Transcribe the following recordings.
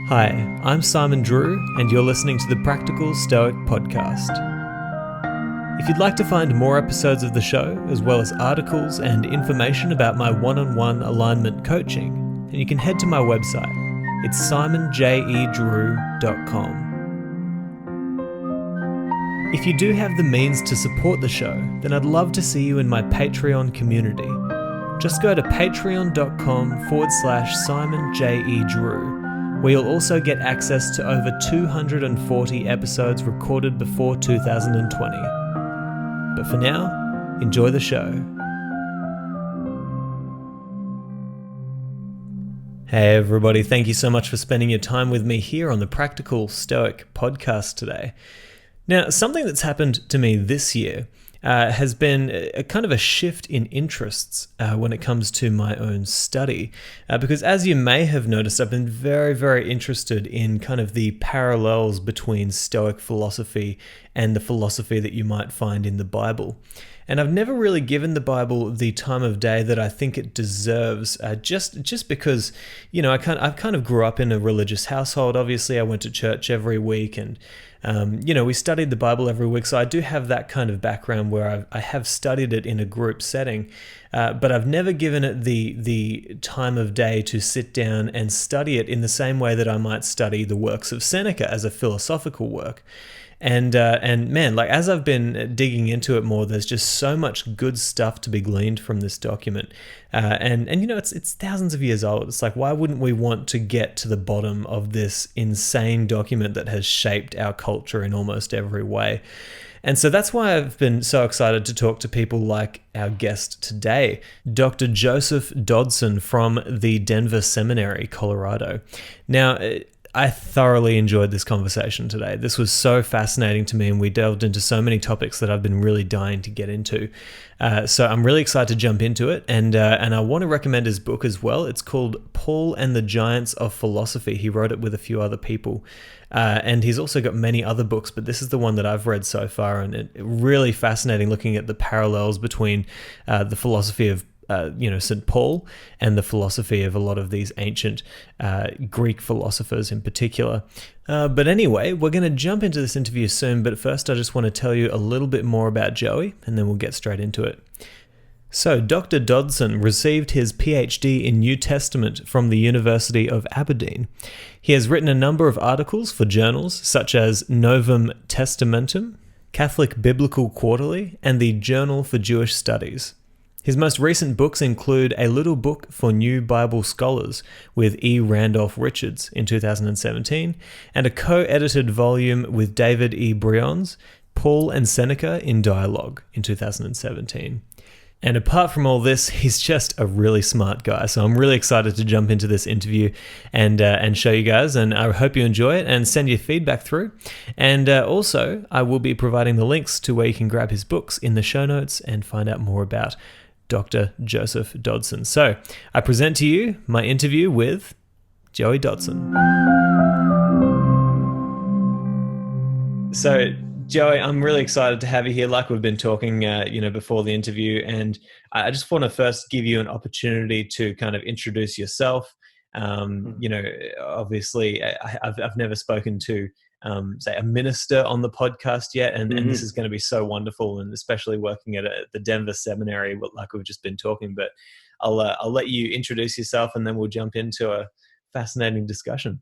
Hi, I'm Simon Drew, and you're listening to the Practical Stoic Podcast. If you'd like to find more episodes of the show, as well as articles and information about my one-on-one alignment coaching, then you can head to my website. It's simonjedrew.com. If you do have the means to support the show, then I'd love to see you in my Patreon community. Just go to patreon.com/simonjedrew, where you'll also get access to over 240 episodes recorded before 2020. But for now, enjoy the show. Hey everybody, thank you so much for spending your time with me here on the Practical Stoic Podcast today. Now, something that's happened to me this year has been a kind of a shift in interests when it comes to my own study. Because as you may have noticed, I've been very, very interested in kind of the parallels between Stoic philosophy and the philosophy that you might find in the Bible. And I've never really given the Bible the time of day that I think it deserves, just because, you know, I kind of grew up in a religious household. Obviously, I went to church every week, and we studied the Bible every week. So I do have that kind of background where I have studied it in a group setting, but I've never given it the time of day to sit down and study it in the same way that I might study the works of Seneca as a philosophical work. And man, like as I've been digging into it more, there's just so much good stuff to be gleaned from this document. And you know, it's thousands of years old. It's like, why wouldn't we want to get to the bottom of this insane document that has shaped our culture in almost every way? And so that's why I've been so excited to talk to people like our guest today, Dr. Joseph Dodson from the Denver Seminary, Colorado. Now, I thoroughly enjoyed this conversation today. This was so fascinating to me, and we delved into so many topics that I've been really dying to get into. So I'm really excited to jump into it, and I want to recommend his book as well. It's called Paul and the Giants of Philosophy. He wrote it with a few other people, and he's also got many other books, but this is the one that I've read so far, and it really fascinating looking at the parallels between the philosophy of St. Paul and the philosophy of a lot of these ancient Greek philosophers in particular. But anyway, we're going to jump into this interview soon, but first I just want to tell you a little bit more about Joey, and then we'll get straight into it. So, Dr. Dodson received his PhD in New Testament from the University of Aberdeen. He has written a number of articles for journals such as Novum Testamentum, Catholic Biblical Quarterly, and the Journal for Jewish Studies. His most recent books include A Little Book for New Bible Scholars with E. Randolph Richards in 2017, and a co-edited volume with David E. Briones, Paul and Seneca in Dialogue in 2017. And apart from all this, he's just a really smart guy. So I'm really excited to jump into this interview and show you guys. And I hope you enjoy it and send your feedback through. And also, I will be providing the links to where you can grab his books in the show notes and find out more about Dr. Joseph Dodson. So I present to you my interview with Joey Dodson. So Joey, I'm really excited to have you here. Like we've been talking, before the interview, and I just want to first give you an opportunity to kind of introduce yourself. Obviously, I've never spoken to say a minister on the podcast yet, and this is going to be so wonderful, and especially working at the Denver Seminary, like we've just been talking. But I'll let you introduce yourself, and then we'll jump into a fascinating discussion.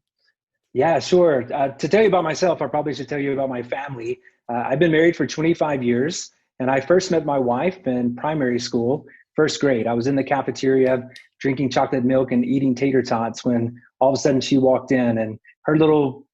Yeah, sure. To tell you about myself, I probably should tell you about my family. I've been married for 25 years, and I first met my wife in primary school, first grade. I was in the cafeteria drinking chocolate milk and eating tater tots when all of a sudden she walked in, and her little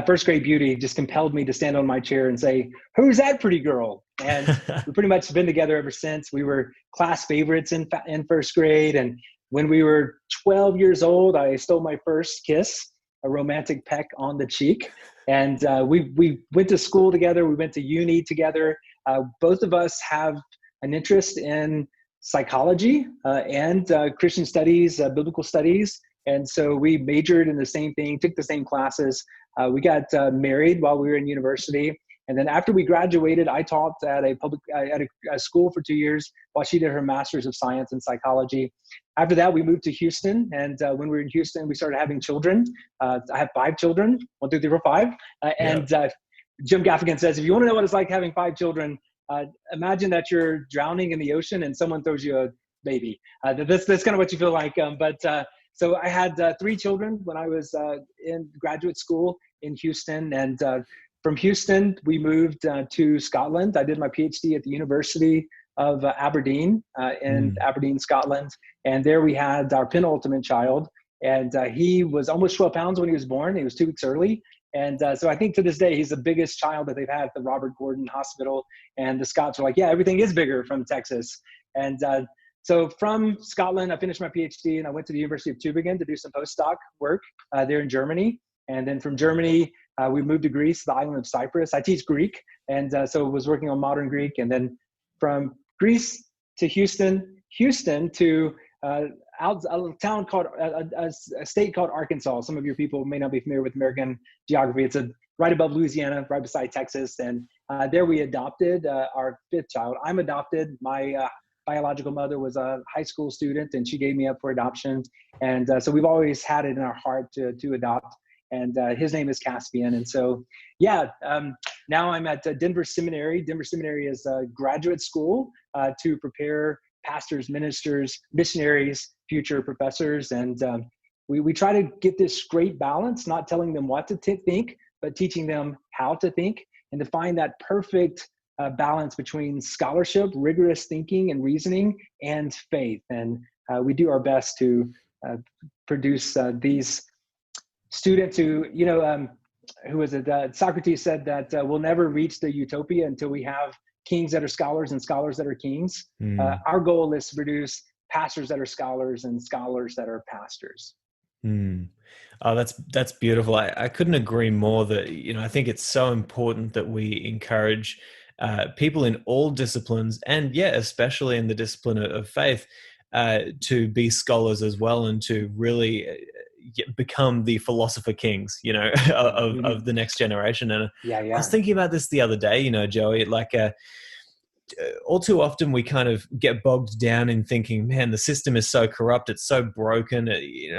first grade beauty just compelled me to stand on my chair and say, "Who's that pretty girl?" And we've pretty much been together ever since. We were class favorites in first grade, and when we were 12 years old, I stole my first kiss, a romantic peck on the cheek. And we went to school together. We went to uni together. Both of us have an interest in psychology and Christian studies, biblical studies. And so we majored in the same thing, took the same classes. We got married while we were in university. And then after we graduated, I taught at a school for 2 years while she did her Master's of Science in Psychology. After that, we moved to Houston. And when we were in Houston, we started having children. I have 5 children, 1, 2, 3, 4, 5. Jim Gaffigan says, if you want to know what it's like having 5 children, imagine that you're drowning in the ocean and someone throws you a baby. That's kind of what you feel like. So I had 3 children when I was in graduate school in Houston. And from Houston, we moved to Scotland. I did my PhD at the University of Aberdeen in Aberdeen, Scotland. And there we had our penultimate child. And he was almost 12 pounds when he was born. He was 2 weeks early. And so I think to this day, he's the biggest child that they've had at the Robert Gordon Hospital. And the Scots were like, yeah, everything is bigger from Texas. And so from Scotland, I finished my PhD and I went to the University of Tübingen to do some postdoc work there in Germany. And then from Germany, we moved to Greece, the island of Cyprus. I teach Greek. And so was working on modern Greek. And then from Greece to Houston to a town called a state called Arkansas. Some of your people may not be familiar with American geography. It's right above Louisiana, right beside Texas. And there we adopted our 5th child. I'm adopted. My biological mother was a high school student and she gave me up for adoption. And so we've always had it in our heart to adopt. And his name is Caspian. And so, now I'm at Denver Seminary. Denver Seminary is a graduate school to prepare pastors, ministers, missionaries, future professors. And we try to get this great balance, not telling them what to think, but teaching them how to think and to find that perfect balance between scholarship, rigorous thinking and reasoning, and faith. And we do our best to produce these students who, who was it? Socrates said that we'll never reach the utopia until we have kings that are scholars and scholars that are kings. Our goal is to produce pastors that are scholars and scholars that are pastors. Oh, that's beautiful. I couldn't agree more that, I think it's so important that we encourage people in all disciplines, and especially in the discipline of faith, to be scholars as well and to really become the philosopher kings, of the next generation. And I was thinking about this the other day, Joey, all too often we kind of get bogged down in thinking, man, the system is so corrupt, it's so broken,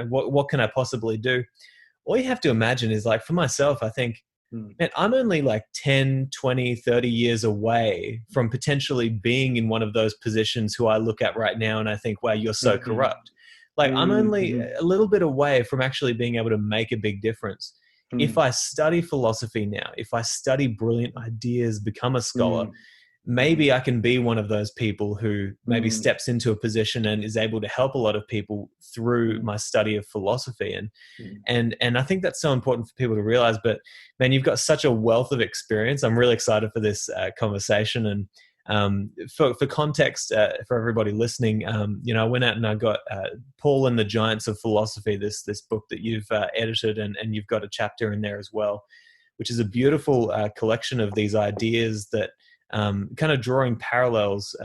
what can I possibly do? All you have to imagine is, like, for myself, I think, man, I'm only like 10, 20, 30 years away from potentially being in one of those positions who I look at right now and I think, wow, you're so corrupt. Like, I'm only a little bit away from actually being able to make a big difference. If I study philosophy now, if I study brilliant ideas, become a scholar, maybe I can be one of those people who maybe steps into a position and is able to help a lot of people through my study of philosophy. And I think that's so important for people to realize. But man, you've got such a wealth of experience. I'm really excited for this conversation. And for context, for everybody listening, I went out and I got Paul and the Giants of Philosophy, this book that you've edited, and you've got a chapter in there as well, which is a beautiful collection of these ideas that kind of drawing parallels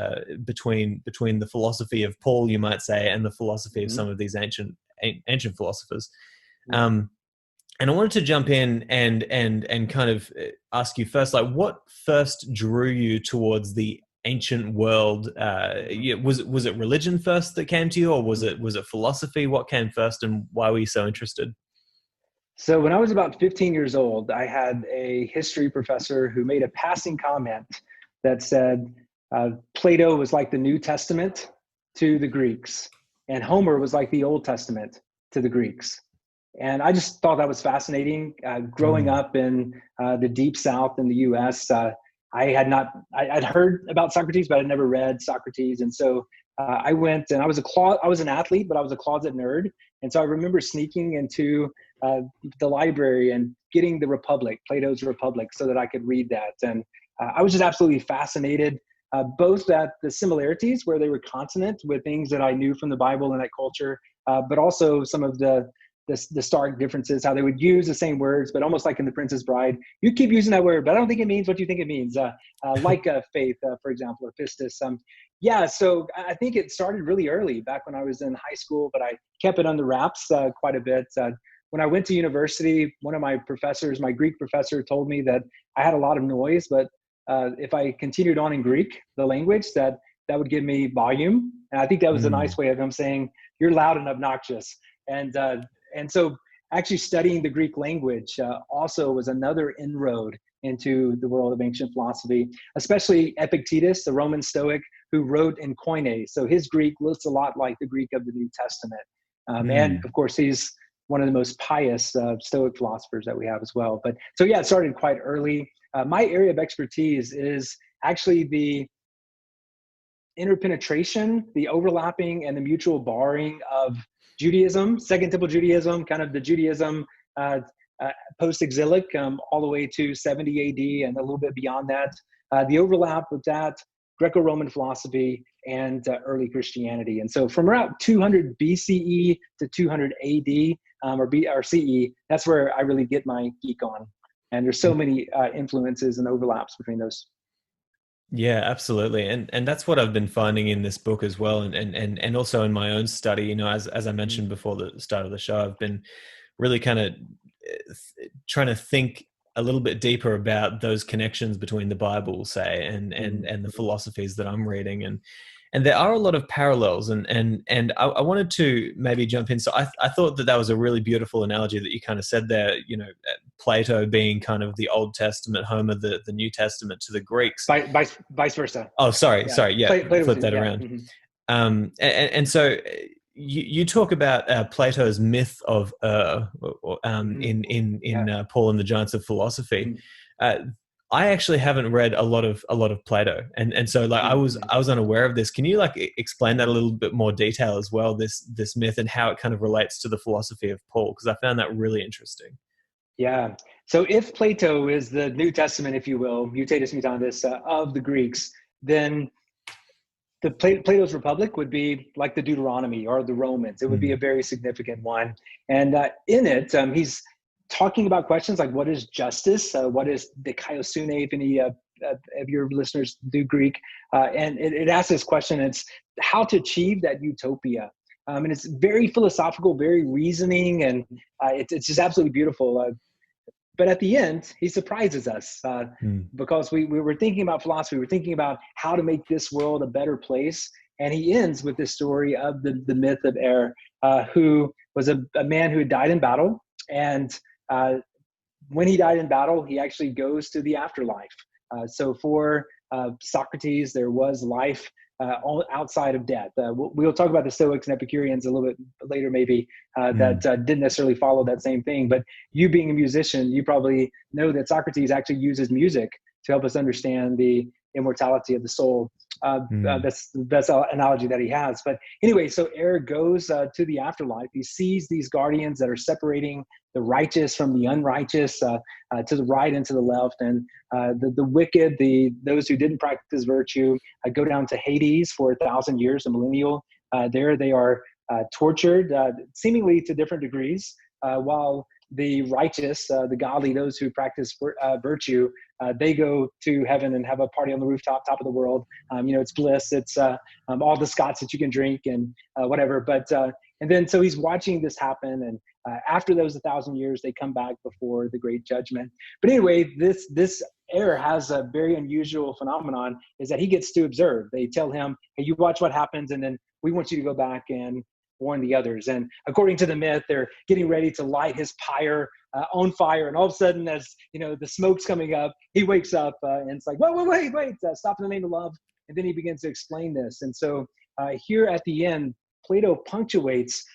between the philosophy of Paul, you might say, and the philosophy of some of these ancient philosophers. And I wanted to jump in and kind of ask you first, like, what first drew you towards the ancient world? Was it religion first that came to you, or was it philosophy? What came first, and why were you so interested? So when I was about 15 years old, I had a history professor who made a passing comment that said Plato was like the New Testament to the Greeks, and Homer was like the Old Testament to the Greeks. And I just thought that was fascinating. Growing up in the deep South in the U.S., I'd heard about Socrates, but I'd never read Socrates. And so I went, and I was an athlete, but I was a closet nerd. And so I remember sneaking into the library and getting the Republic, Plato's Republic, so that I could read that. And I was just absolutely fascinated, both at the similarities where they were consonant with things that I knew from the Bible and that culture, but also some of the stark differences, how they would use the same words, but almost like in The Princess Bride, you keep using that word, but I don't think it means what you think it means, like faith, for example, or pistis. So I think it started really early, back when I was in high school, but I kept it under wraps quite a bit. when I went to university, one of my professors, my Greek professor, told me that I had a lot of noise, but if I continued on in Greek, the language, that would give me volume. And I think that was a nice way of him saying, you're loud and obnoxious. And so actually studying the Greek language also was another inroad into the world of ancient philosophy, especially Epictetus, the Roman Stoic, who wrote in Koine. So his Greek looks a lot like the Greek of the New Testament. And of course, he's one of the most pious Stoic philosophers that we have as well. But so yeah, it started quite early. My area of expertise is actually the interpenetration, the overlapping, and the mutual borrowing of Judaism, Second Temple Judaism, kind of the Judaism post-exilic, all the way to 70 AD and a little bit beyond that. The overlap with that, Greco-Roman philosophy, and early Christianity. And so from around 200 BCE to 200 AD or CE, that's where I really get my geek on. And there's so many influences and overlaps between those. Yeah, absolutely. And that's what I've been finding in this book as well. And also in my own study, you know, as I mentioned before the start of the show, I've been really kind of trying to think a little bit deeper about those connections between the Bible, say, and the philosophies that I'm reading. And there are a lot of parallels, and I wanted to maybe jump in. So I thought that was a really beautiful analogy that you kind of said there, you know, Plato being kind of the Old Testament, Homer the New Testament to the Greeks. Vice versa. Oh, sorry. Yeah, flip that yeah. around. And so you talk about Plato's myth of in Paul and the Giants of Philosophy. I actually haven't read a lot of Plato, and so like I was unaware of this. Can you like explain that a little bit more detail as well? This myth and how it kind of relates to the philosophy of Paul, because I found that really interesting. Yeah. So if Plato is the New Testament, if you will, mutatis mutandis of the Greeks, then the Plato's Republic would be like the Deuteronomy or the Romans. It would be a very significant one, and in it, he's talking about questions like what is justice, what is dikaiosune, if any of your listeners do Greek, and it asks this question, it's how to achieve that utopia. And it's very philosophical, very reasoning, and it's just absolutely beautiful. But at the end, he surprises us because we were thinking about philosophy, we were thinking about how to make this world a better place. And he ends with this story of the myth of Er, who was a man who had died in battle. And when he died in battle, he actually goes to the afterlife. So for Socrates, there was life outside of death. We'll talk about the Stoics and Epicureans a little bit later, maybe, that didn't necessarily follow that same thing. But you being a musician, you probably know that Socrates actually uses music to help us understand the immortality of the soul. That's the best analogy that he has. But anyway, so Er goes to the afterlife. He sees these guardians that are separating the righteous from the unrighteous, to the right and to the left. And the wicked, those who didn't practice virtue, go down to Hades for 1,000 years, a millennial. There they are tortured, seemingly to different degrees, while the righteous, the godly, those who practice virtue, they go to heaven and have a party on the rooftop, top of the world. It's bliss. It's all the scotch that you can drink and whatever. But and then so he's watching this happen, and after those 1,000 years, they come back before the great judgment. But anyway, this Er has a very unusual phenomenon, is that he gets to observe. They tell him, "Hey, you watch what happens, and then we want you to go back and warn the others." And according to the myth, they're getting ready to light his pyre on fire. And all of a sudden, as you know, the smoke's coming up, he wakes up and it's like, wait, stop in the name of love. And then he begins to explain this. And so here at the end, Plato punctuates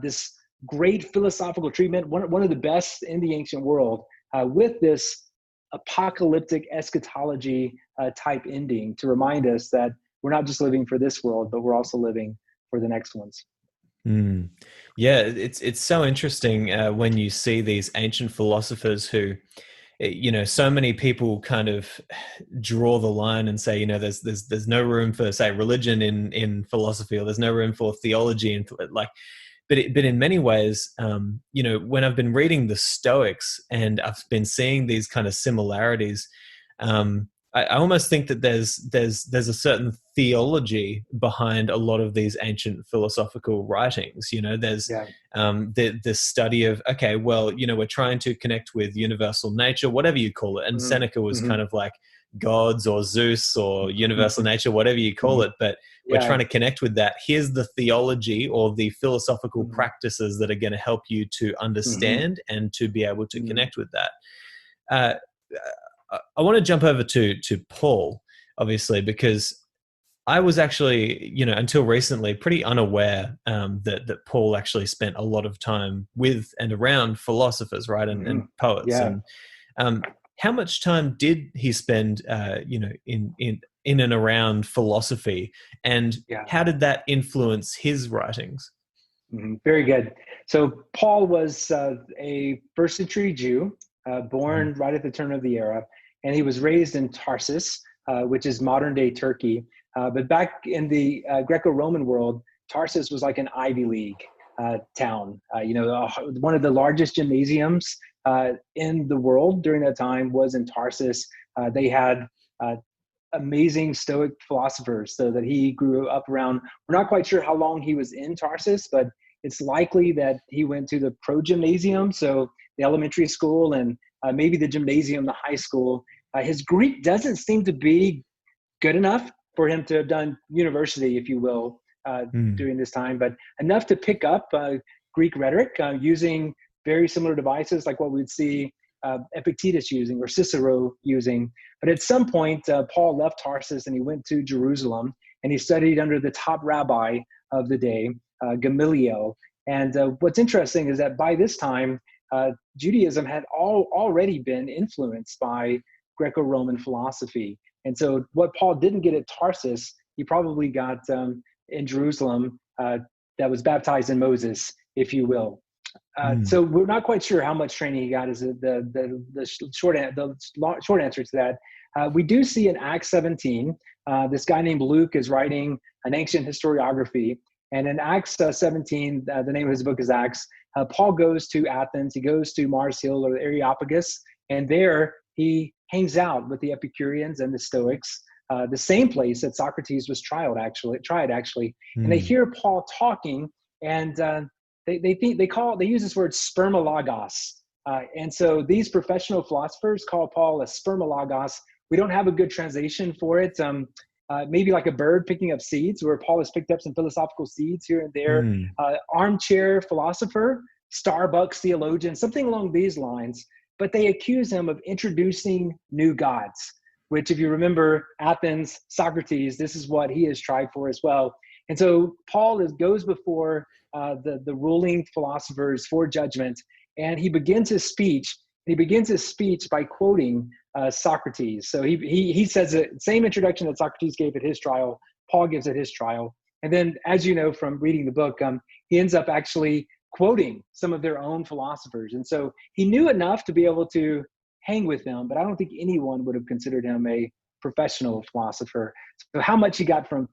this great philosophical treatment, one of the best in the ancient world, with this apocalyptic eschatology type ending to remind us that we're not just living for this world, but we're also living for the next ones. Yeah, it's so interesting when you see these ancient philosophers who, you know, so many people kind of draw the line and say, you know, there's no room for, say, religion in philosophy, or there's no room for theology, and like, but in many ways, you know, when I've been reading the Stoics and I've been seeing these kind of similarities, I almost think that there's a certain theology behind a lot of these ancient philosophical writings. There's Yeah. the study of, okay, well, we're trying to connect with universal nature, whatever you call it. And Mm-hmm. Seneca was Mm-hmm. kind of like gods or Zeus or universal nature, whatever you call it. But we're trying to connect with that. Here's the theology or the philosophical practices that are going to help you to understand and to be able to connect with that. I want to jump over to Paul, obviously, because I was actually, until recently, pretty unaware that Paul actually spent a lot of time with and around philosophers, right, and poets. Yeah. And how much time did he spend, in and around philosophy, and how did that influence his writings? Very good. So Paul was a first century Jew, born right at the turn of the era, and he was raised in Tarsus, which is modern day Turkey. But back in the Greco-Roman world, Tarsus was like an Ivy League town. One of the largest gymnasiums in the world during that time was in Tarsus. They had amazing Stoic philosophers, so that he grew up around. We're not quite sure how long he was in Tarsus, but it's likely that he went to the pro-gymnasium, so the elementary school, and maybe the gymnasium, the high school. His Greek doesn't seem to be good enough for him to have done university, if you will, during this time, but enough to pick up Greek rhetoric using very similar devices like what we'd see Epictetus using or Cicero using. But at some point, Paul left Tarsus and he went to Jerusalem, and he studied under the top rabbi of the day, Gamaliel. And what's interesting is that by this time, Judaism had already been influenced by Greco-Roman philosophy. And so what Paul didn't get at Tarsus, he probably got in Jerusalem, that was baptized in Moses, if you will. So we're not quite sure how much training he got. Is the short answer to that? We do see in Acts 17, this guy named Luke is writing an ancient historiography, and in Acts 17, the name of his book is Acts. Paul goes to Athens. He goes to Mars Hill or the Areopagus, and there he hangs out with the Epicureans and the Stoics, the same place that Socrates was tried actually. And they hear Paul talking, and they use this word spermologos. And so these professional philosophers call Paul a spermologos. We don't have a good translation for it. Maybe like a bird picking up seeds, where Paul has picked up some philosophical seeds here and there. Armchair philosopher, Starbucks theologian, something along these lines. But they accuse him of introducing new gods, which, if you remember Athens, Socrates, this is what he has tried for as well. And so Paul goes before the ruling philosophers for judgment, and he begins his speech. He begins his speech by quoting Socrates. So he says the same introduction that Socrates gave at his trial, Paul gives at his trial. And then, as you know from reading the book, he ends up actually quoting some of their own philosophers. And so he knew enough to be able to hang with them, but I don't think anyone would have considered him a professional philosopher. So how much he got from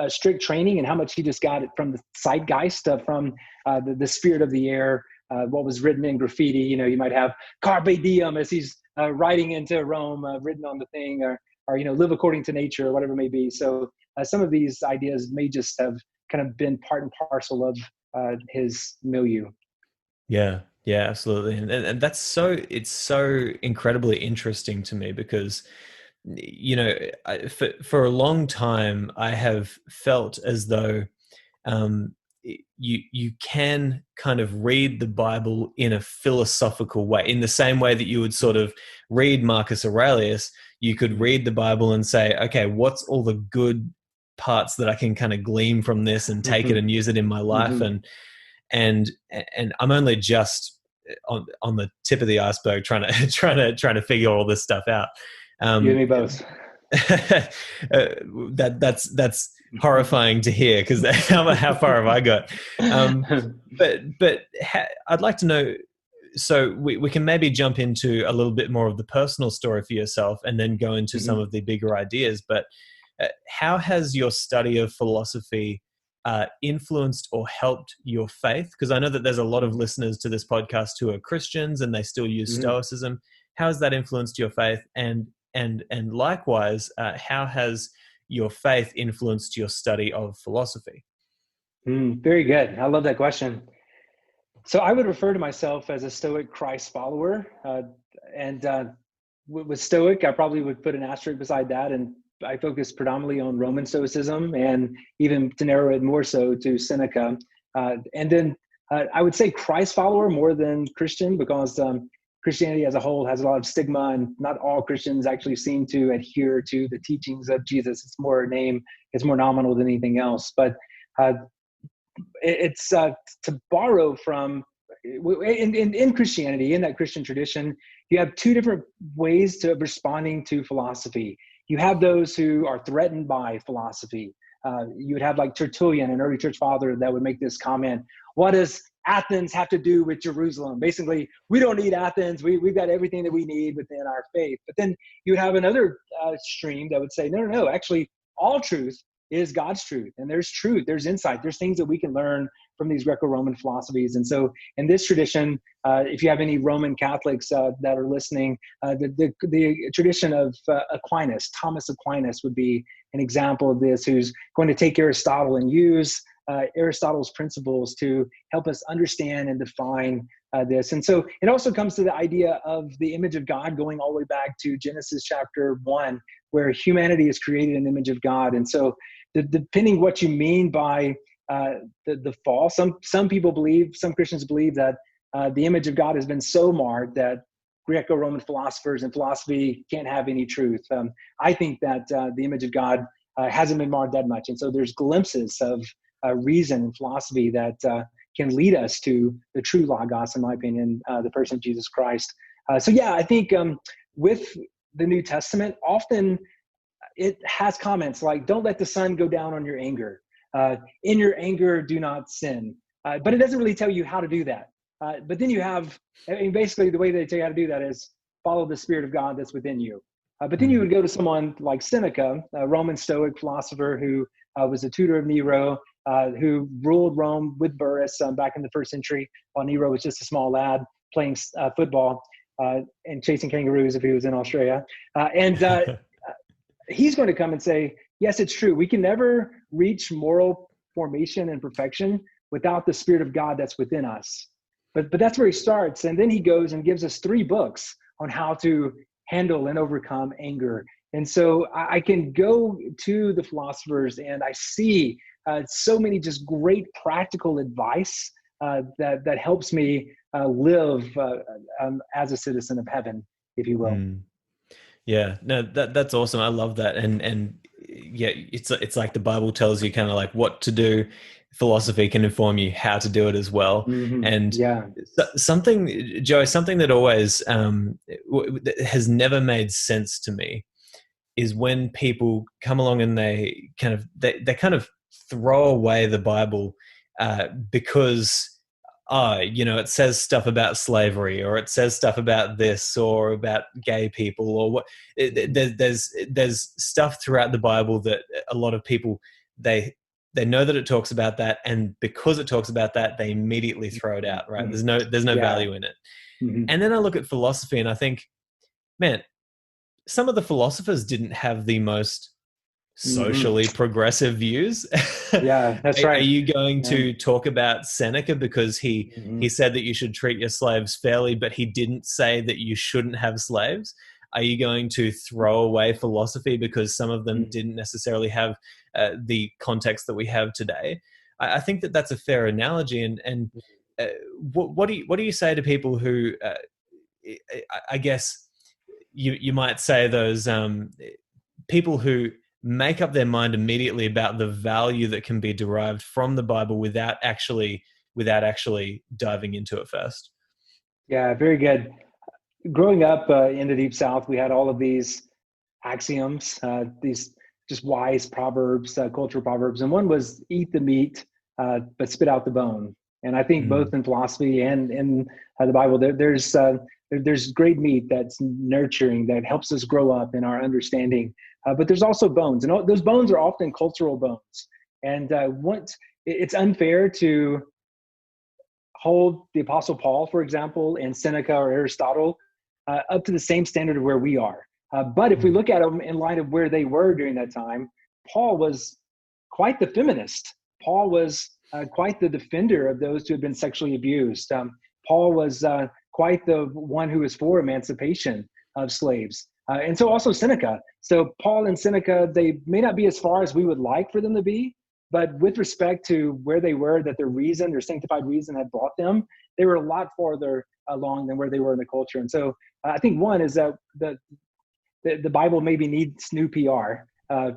strict training and how much he just got it from the zeitgeist, from the spirit of the air, what was written in graffiti. You might have Carpe Diem as he's riding into Rome, written on the thing, or live according to nature, or whatever it may be. So some of these ideas may just have kind of been part and parcel of his milieu. Yeah, absolutely. And it's so incredibly interesting to me because, for a long time, I have felt as though you can kind of read the Bible in a philosophical way, in the same way that you would sort of read Marcus Aurelius. You could read the Bible and say, okay, what's all the good parts that I can kind of glean from this and take it and use it in my life? And I'm only just on the tip of the iceberg trying to figure all this stuff out. You and me both. That's horrifying to hear, because how far have I got? But I'd like to know. So we can maybe jump into a little bit more of the personal story for yourself, and then go into some of the bigger ideas. But how has your study of philosophy influenced or helped your faith? Because I know that there's a lot of listeners to this podcast who are Christians and they still use Stoicism. How has that influenced your faith? And And likewise, how has your faith influenced your study of philosophy? Very good. I love that question. So I would refer to myself as a Stoic Christ follower. With Stoic, I probably would put an asterisk beside that. And I focus predominantly on Roman Stoicism, and even to narrow it more so to Seneca. And then I would say Christ follower more than Christian, because Christianity as a whole has a lot of stigma, and not all Christians actually seem to adhere to the teachings of Jesus. It's more nominal than anything else. But it's to borrow from in Christianity, in that Christian tradition, you have two different ways of responding to philosophy. You have those who are threatened by philosophy. You would have like Tertullian, an early church father, that would make this comment: what does Athens have to do with Jerusalem? Basically, we don't need Athens. We've got everything that we need within our faith. But then you would have another stream that would say, no, actually, all truth is God's truth. And there's truth, there's insight, there's things that we can learn from these Greco-Roman philosophies. And so in this tradition, if you have any Roman Catholics that are listening, the tradition of Aquinas, Thomas Aquinas would be an example of this, who's going to take Aristotle and use Aristotle's principles to help us understand and define this. And so it also comes to the idea of the image of God, going all the way back to Genesis chapter 1, where humanity is created in the image of God. And so depending what you mean by the fall, some people believe, some Christians believe that the image of God has been so marred that Greco-Roman philosophers and philosophy can't have any truth. I think that the image of God hasn't been marred that much. And so there's glimpses of reason and philosophy that can lead us to the true Logos, in my opinion, the person of Jesus Christ. I think with the New Testament, often it has comments like, don't let the sun go down on your anger. In your anger, do not sin. But it doesn't really tell you how to do that. But then you have, basically the way they tell you how to do that is follow the Spirit of God that's within you. But then you would go to someone like Seneca, a Roman Stoic philosopher who was a tutor of Nero, who ruled Rome with Burrus back in the first century, while Nero was just a small lad playing football and chasing kangaroos if he was in Australia. He's going to come and say, yes, it's true. We can never reach moral formation and perfection without the Spirit of God that's within us. But that's where he starts. And then he goes and gives us 3 books on how to handle and overcome anger. And so I can go to the philosophers and I see so many just great practical advice that helps me live as a citizen of heaven, if you will. Yeah, no, that's awesome. I love that. And yeah, it's like the Bible tells you kind of like what to do. Philosophy can inform you how to do it as well. Mm-hmm. And yeah. something, Joey, something that always has never made sense to me is when people come along and they kind of throw away the Bible because it says stuff about slavery, or it says stuff about this, or about gay people, or what. There's stuff throughout the Bible that a lot of people they know that it talks about that, and because it talks about that, they immediately throw it out. Right? Mm-hmm. There's no value in it. Mm-hmm. And then I look at philosophy and I think, man, some of the philosophers didn't have the most socially progressive views. Yeah, that's right. Are you going to talk about Seneca because he said that you should treat your slaves fairly, but he didn't say that you shouldn't have slaves? Are you going to throw away philosophy because some of them didn't necessarily have the context that we have today? I think that that's a fair analogy. And what do you say to people who, I guess you might say those people who make up their mind immediately about the value that can be derived from the Bible without actually diving into it first? Yeah, very good. Growing up in the Deep South, we had all of these axioms, these just wise proverbs, cultural proverbs. And one was eat the meat, but spit out the bone. And I think both in philosophy and in the Bible, there's great meat that's nurturing, that helps us grow up in our understanding. But there's also bones, and those bones are often cultural bones. And it's unfair to hold the Apostle Paul, for example, and Seneca or Aristotle up to the same standard of where we are. But if we look at them in light of where they were during that time, Paul was quite the feminist. Paul was quite the defender of those who had been sexually abused. Paul was quite the one who was for emancipation of slaves. And so also Seneca. So Paul and Seneca, they may not be as far as we would like for them to be, but with respect to where they were, that their sanctified reason had brought them, they were a lot farther along than where they were in the culture. And so I think one is that the Bible maybe needs new PR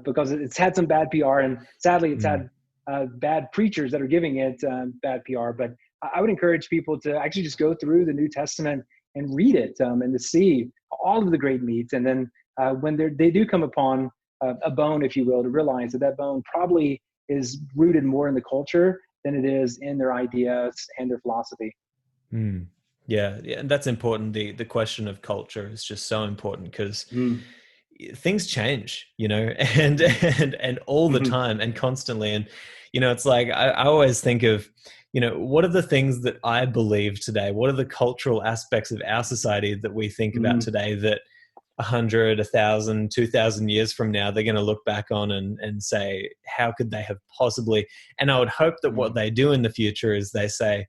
because it's had some bad PR, and sadly it's had bad preachers that are giving it bad PR. But I would encourage people to actually just go through the New Testament and read it and to see all of the great meat. And then when they do come upon a bone, if you will, to realize that bone probably is rooted more in the culture than it is in their ideas and their philosophy. Yeah, and that's important. The question of culture is just so important because things change, and all the time and constantly. And, it's like, I always think of, what are the things that I believe today? What are the cultural aspects of our society that we think about today that 100, 1,000, 2,000 years from now, they're going to look back on and say, how could they have possibly? And I would hope that what they do in the future is they say,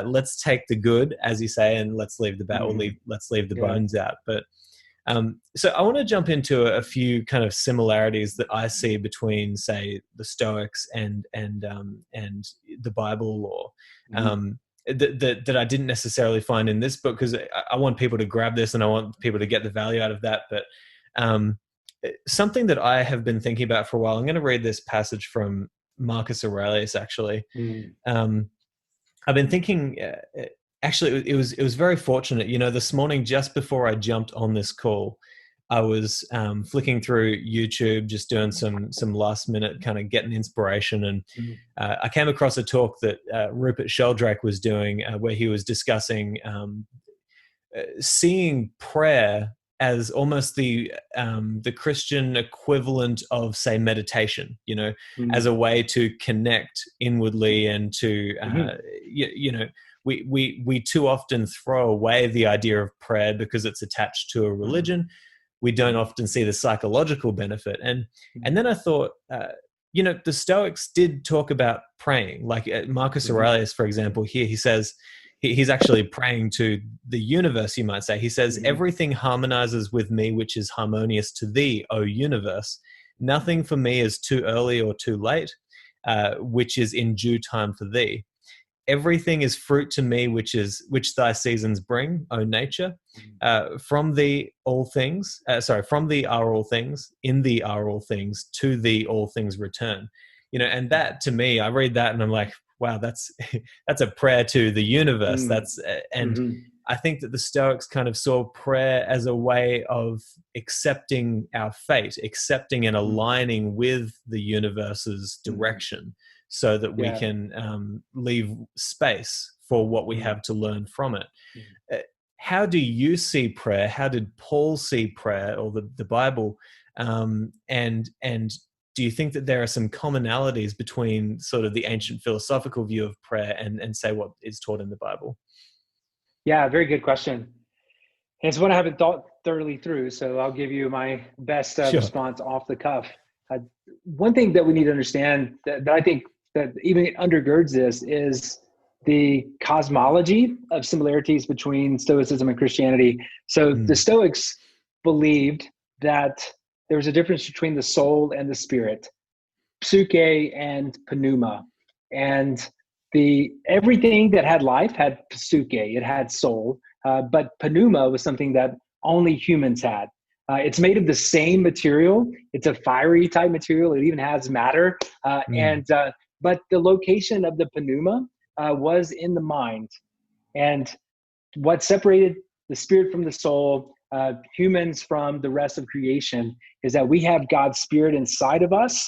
let's take the good, as you say, and let's leave the bad, let's leave the bones out. But so I want to jump into a few kind of similarities that I see between, say, the Stoics and the Bible law that I didn't necessarily find in this book, because I want people to grab this and I want people to get the value out of that. But something that I have been thinking about for a while, I'm going to read this passage from Marcus Aurelius, actually. I've been thinking, actually, it was very fortunate. This morning, just before I jumped on this call, I was flicking through YouTube, just doing some last minute kind of getting inspiration. And I came across a talk that Rupert Sheldrake was doing where he was discussing seeing prayer as almost the Christian equivalent of, say, meditation, as a way to connect inwardly and to, we too often throw away the idea of prayer because it's attached to a religion. We don't often see the psychological benefit. And then I thought, the Stoics did talk about praying. Like Marcus Aurelius, for example, here he says, he's actually praying to the universe, you might say. He says, everything harmonizes with me, which is harmonious to thee, O universe. Nothing for me is too early or too late, which is in due time for thee. Everything is fruit to me, which thy seasons bring, O nature. From thee all things, from thee are all things, in thee are all things, to thee all things return. And that, to me, I read that and I'm like, wow, that's a prayer to the universe. I think that the Stoics kind of saw prayer as a way of accepting our fate, accepting and aligning with the universe's direction, so that we can leave space for what we have to learn from it. How do you see prayer? How did Paul see prayer, or the Bible? And do you think that there are some commonalities between sort of the ancient philosophical view of prayer and say what is taught in the Bible? Yeah, very good question. It's one I haven't thought thoroughly through, so I'll give you my best response off the cuff. One thing that we need to understand that I think that even undergirds this is the cosmology of similarities between Stoicism and Christianity. So the Stoics believed that there was a difference between the soul and the spirit, psyche and pneuma. And everything that had life had psyche, it had soul, but pneuma was something that only humans had. It's made of the same material. It's a fiery type material. It even has matter. But the location of the pneuma was in the mind. And what separated the spirit from the soul, humans from the rest of creation, is that we have God's spirit inside of us,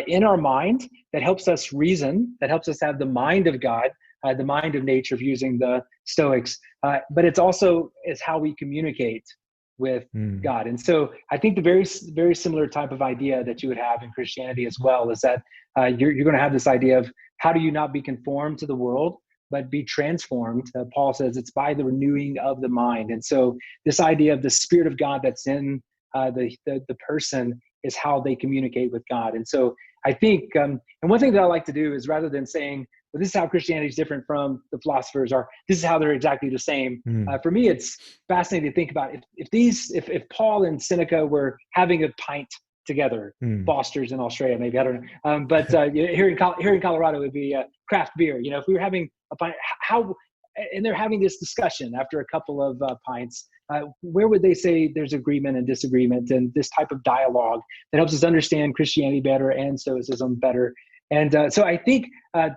in our mind, that helps us reason, that helps us have the mind of God, the mind of nature, using the Stoics. But it's also is how we communicate with God. And so I think the very, very similar type of idea that you would have in Christianity as well is that you're going to have this idea of how do you not be conformed to the world, but be transformed. Paul says it's by the renewing of the mind. And so this idea of the Spirit of God that's in the person is how they communicate with God. And so I think, and one thing that I like to do is, rather than saying, well, this is how Christianity is different from the philosophers, or this is how they're exactly the same. For me, it's fascinating to think about if Paul and Seneca were having a pint together, Foster's in Australia, maybe, I don't know. But here in Colorado, it would be craft beer. You know, if we were having a pint, and they're having this discussion after a couple of pints, where would they say there's agreement and disagreement, and this type of dialogue that helps us understand Christianity better and Stoicism better? And so I think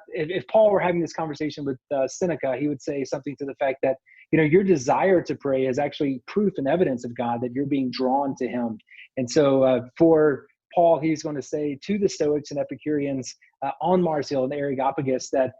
if Paul were having this conversation with Seneca, he would say something to the fact that, your desire to pray is actually proof and evidence of God, that you're being drawn to him. And so for Paul, he's going to say to the Stoics and Epicureans on Mars Hill in the Areopagus that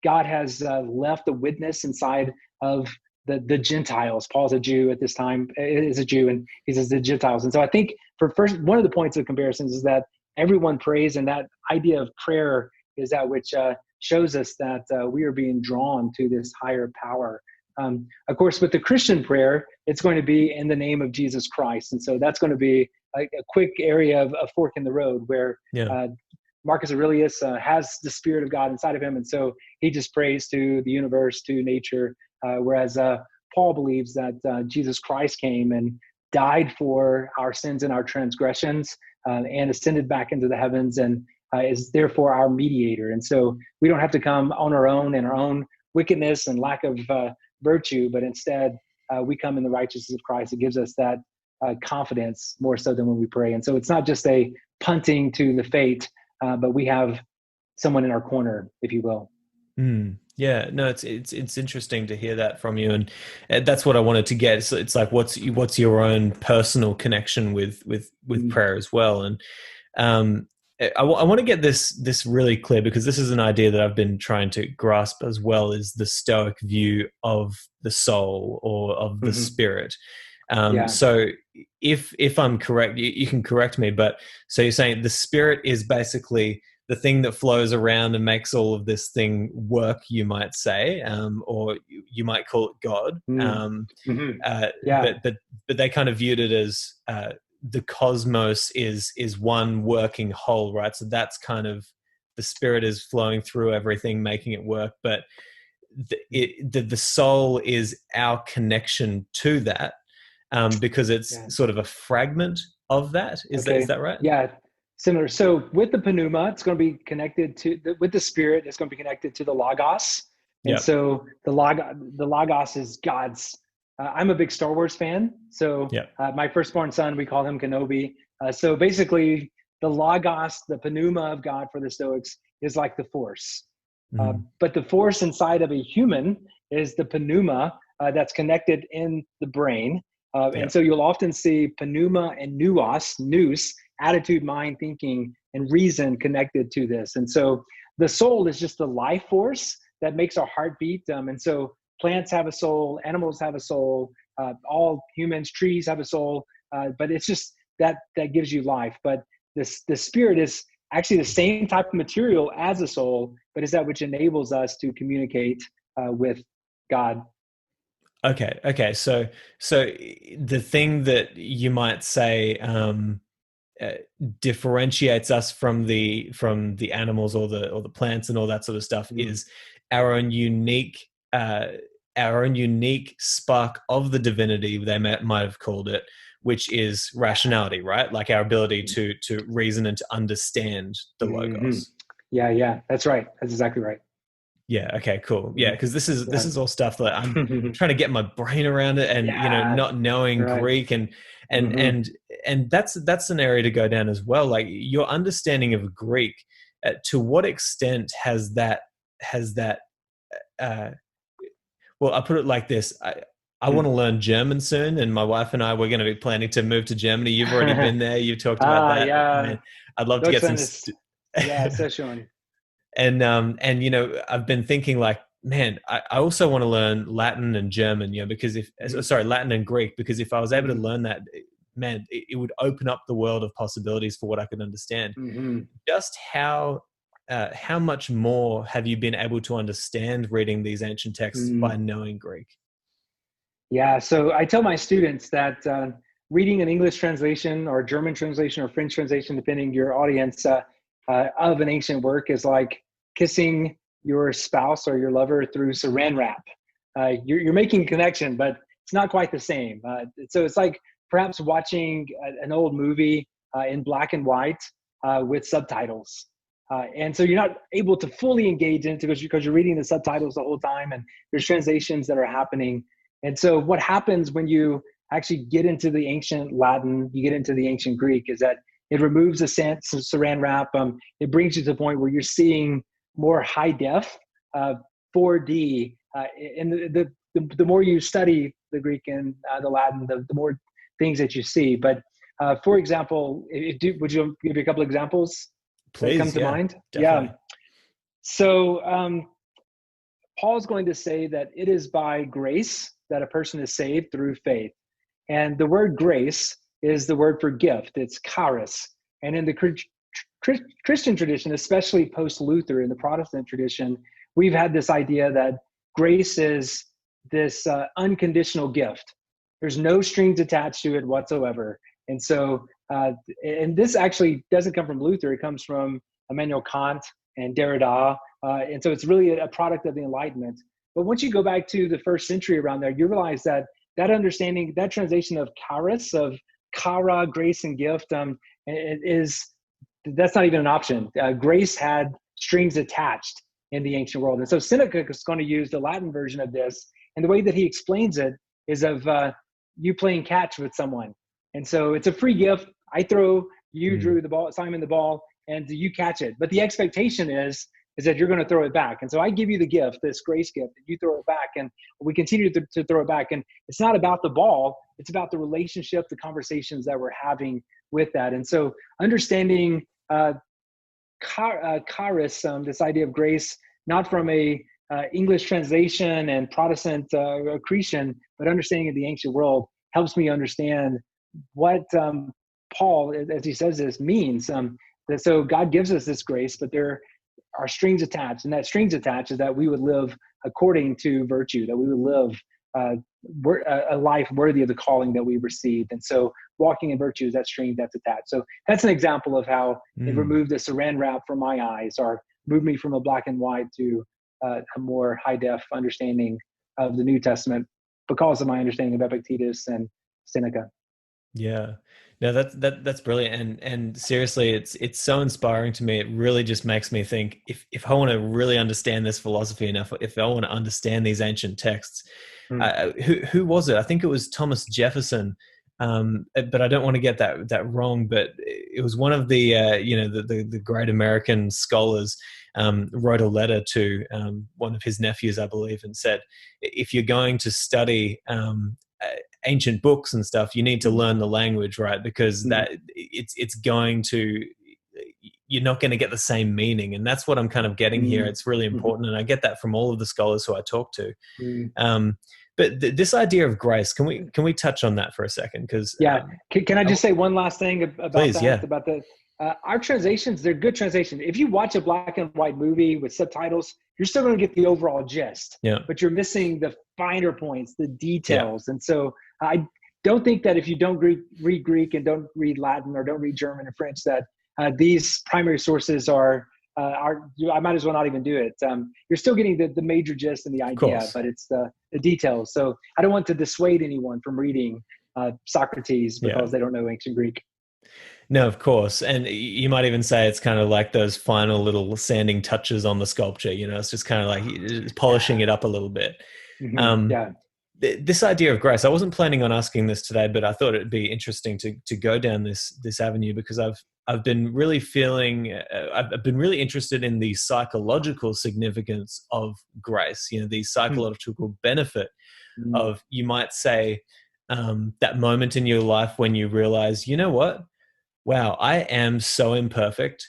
God has left a witness inside of the Gentiles. Paul's a Jew at this time, is a Jew, and he says the Gentiles. And so I think one of the points of comparisons is that everyone prays, and that idea of prayer is that which shows us that we are being drawn to this higher power. Of course, with the Christian prayer, it's going to be in the name of Jesus Christ. And so that's going to be a quick area of a fork in the road where Marcus Aurelius has the Spirit of God inside of him. And so he just prays to the universe, to nature, whereas Paul believes that Jesus Christ came and died for our sins and our transgressions, and ascended back into the heavens, and is therefore our mediator. And so we don't have to come on our own in our own wickedness and lack of virtue, but instead we come in the righteousness of Christ. It gives us that confidence more so than when we pray. And so it's not just a punting to the fate, but we have someone in our corner, if you will. Yeah, no, it's interesting to hear that from you, and that's what I wanted to get. So it's like, what's your own personal connection with prayer as well? And I want to get this really clear, because this is an idea that I've been trying to grasp as well, is the Stoic view of the soul or of the spirit. So if I'm correct, you can correct me, but so you're saying the spirit is basically the thing that flows around and makes all of this thing work, you might say, or you might call it God. But they kind of viewed it as the cosmos is one working whole, right? So that's kind of, the spirit is flowing through everything, making it work. But the soul is our connection to that, because it's sort of a fragment of that. Is that right? Yeah. Similar. So with the pneuma, it's going to be connected to with the spirit. It's going to be connected to the logos, and so the logos is God's. I'm a big Star Wars fan, so my firstborn son, we call him Kenobi. So basically, the logos, the pneuma of God for the Stoics, is like the force. But the force inside of a human is the pneuma that's connected in the brain. And so you'll often see pneuma and nous, attitude, mind, thinking, and reason connected to this. And so the soul is just the life force that makes our heart beat. And so plants have a soul, animals have a soul, all humans, trees have a soul, but it's just that gives you life. But the spirit is actually the same type of material as a soul, but is that which enables us to communicate with God. Okay. So the thing that you might say differentiates us from the animals or the plants and all that sort of stuff is our own unique spark of the divinity, they might have called it, which is rationality, right? Like our ability to reason and to understand the logos. Yeah, that's right. That's exactly right. Yeah. Okay. Cool. Yeah, because this is all stuff that I'm trying to get my brain around it, and not knowing Greek and that's an area to go down as well. Like your understanding of Greek, to what extent has that? Well, I'll put it like this. I want to learn German soon, and my wife and I, we're going to be planning to move to Germany. You've already been there. You've talked about that. Yeah. I'd love to get some. So Sean. And I've been thinking like, man, I also want to learn Latin and German, because Latin and Greek, because if I was able to learn that, man, it would open up the world of possibilities for what I could understand. Just how much more have you been able to understand reading these ancient texts by knowing Greek? Yeah, so I tell my students that reading an English translation or German translation or French translation, depending your audience, of an ancient work is like kissing your spouse or your lover through saran wrap. You're making a connection, but it's not quite the same. So it's like perhaps watching an old movie in black and white with subtitles. And so you're not able to fully engage in it because you're reading the subtitles the whole time and there's translations that are happening. And so what happens when you actually get into the ancient Latin, you get into the ancient Greek, is that it removes the saran wrap. It brings you to the point where you're seeing more high def, 4D. And the more you study the Greek and the Latin, the more things that you see. But for example, would you give me a couple examples? Please, that come to mind? Definitely. Yeah. So Paul's going to say that it is by grace that a person is saved through faith. And the word grace is the word for gift. It's charis. And in the Christian tradition, especially post-Luther in the Protestant tradition, we've had this idea that grace is this unconditional gift. There's no strings attached to it whatsoever. And so, and this actually doesn't come from Luther. It comes from Immanuel Kant and Derrida. And so it's really a product of the Enlightenment. But once you go back to the first century around there, you realize that understanding, that translation of charis, of chara, grace and gift, that's not even an option. Grace had strings attached in the ancient world. And so Seneca is going to use the Latin version of this. And the way that he explains it is of you playing catch with someone. And so it's a free gift. I throw, you drew the ball, Simon the ball, and you catch it. But the expectation is that you're going to throw it back. And so I give you the gift, this grace gift, and you throw it back. And we continue to throw it back. And it's not about the ball. It's about the relationship, the conversations that we're having with that. And so understanding charis, this idea of grace, not from a English translation and Protestant accretion, but understanding of the ancient world helps me understand what Paul, as he says this, means. So God gives us this grace, but there are strings attached, and that strings attached is that we would live according to virtue, that we would live a life worthy of the calling that we received. And so walking in virtue is that string that's attached. So that's an example of how it removed the saran wrap from my eyes, or moved me from a black and white to a more high def understanding of the New Testament because of my understanding of Epictetus and Seneca. Yeah, no, that's brilliant, and seriously, it's so inspiring to me. It really just makes me think, if I want to really understand this philosophy enough, if I want to understand these ancient texts, who was it? I think it was Thomas Jefferson, but I don't want to get that wrong. But it was one of the the great American scholars wrote a letter to one of his nephews, I believe, and said, if you're going to study ancient books and stuff, you need to learn the language, right? Because that it's going to, you're not going to get the same meaning. And that's what I'm kind of getting here. It's really important. And I get that from all of the scholars who I talk to. But this idea of grace, can we touch on that for a second? Because can I just say one last thing about please, that? About the our translations, they're good translations. If you watch a black and white movie with subtitles, you're still going to get the overall gist. But you're missing the finer points, the details. And so I don't think that if you don't read Greek and don't read Latin or don't read German and French, that these primary sources are I might as well not even do it. You're still getting the major gist and the idea, but it's the details. So I don't want to dissuade anyone from reading Socrates because they don't know ancient Greek. No, of course. And you might even say it's kind of like those final little sanding touches on the sculpture, it's just kind of like polishing it up a little bit. This idea of grace, I wasn't planning on asking this today, but I thought it'd be interesting to go down this avenue, because I've been really feeling, I've been really interested in the psychological significance of grace, the psychological benefit of, you might say, that moment in your life when you realize, you know what? Wow, I am so imperfect.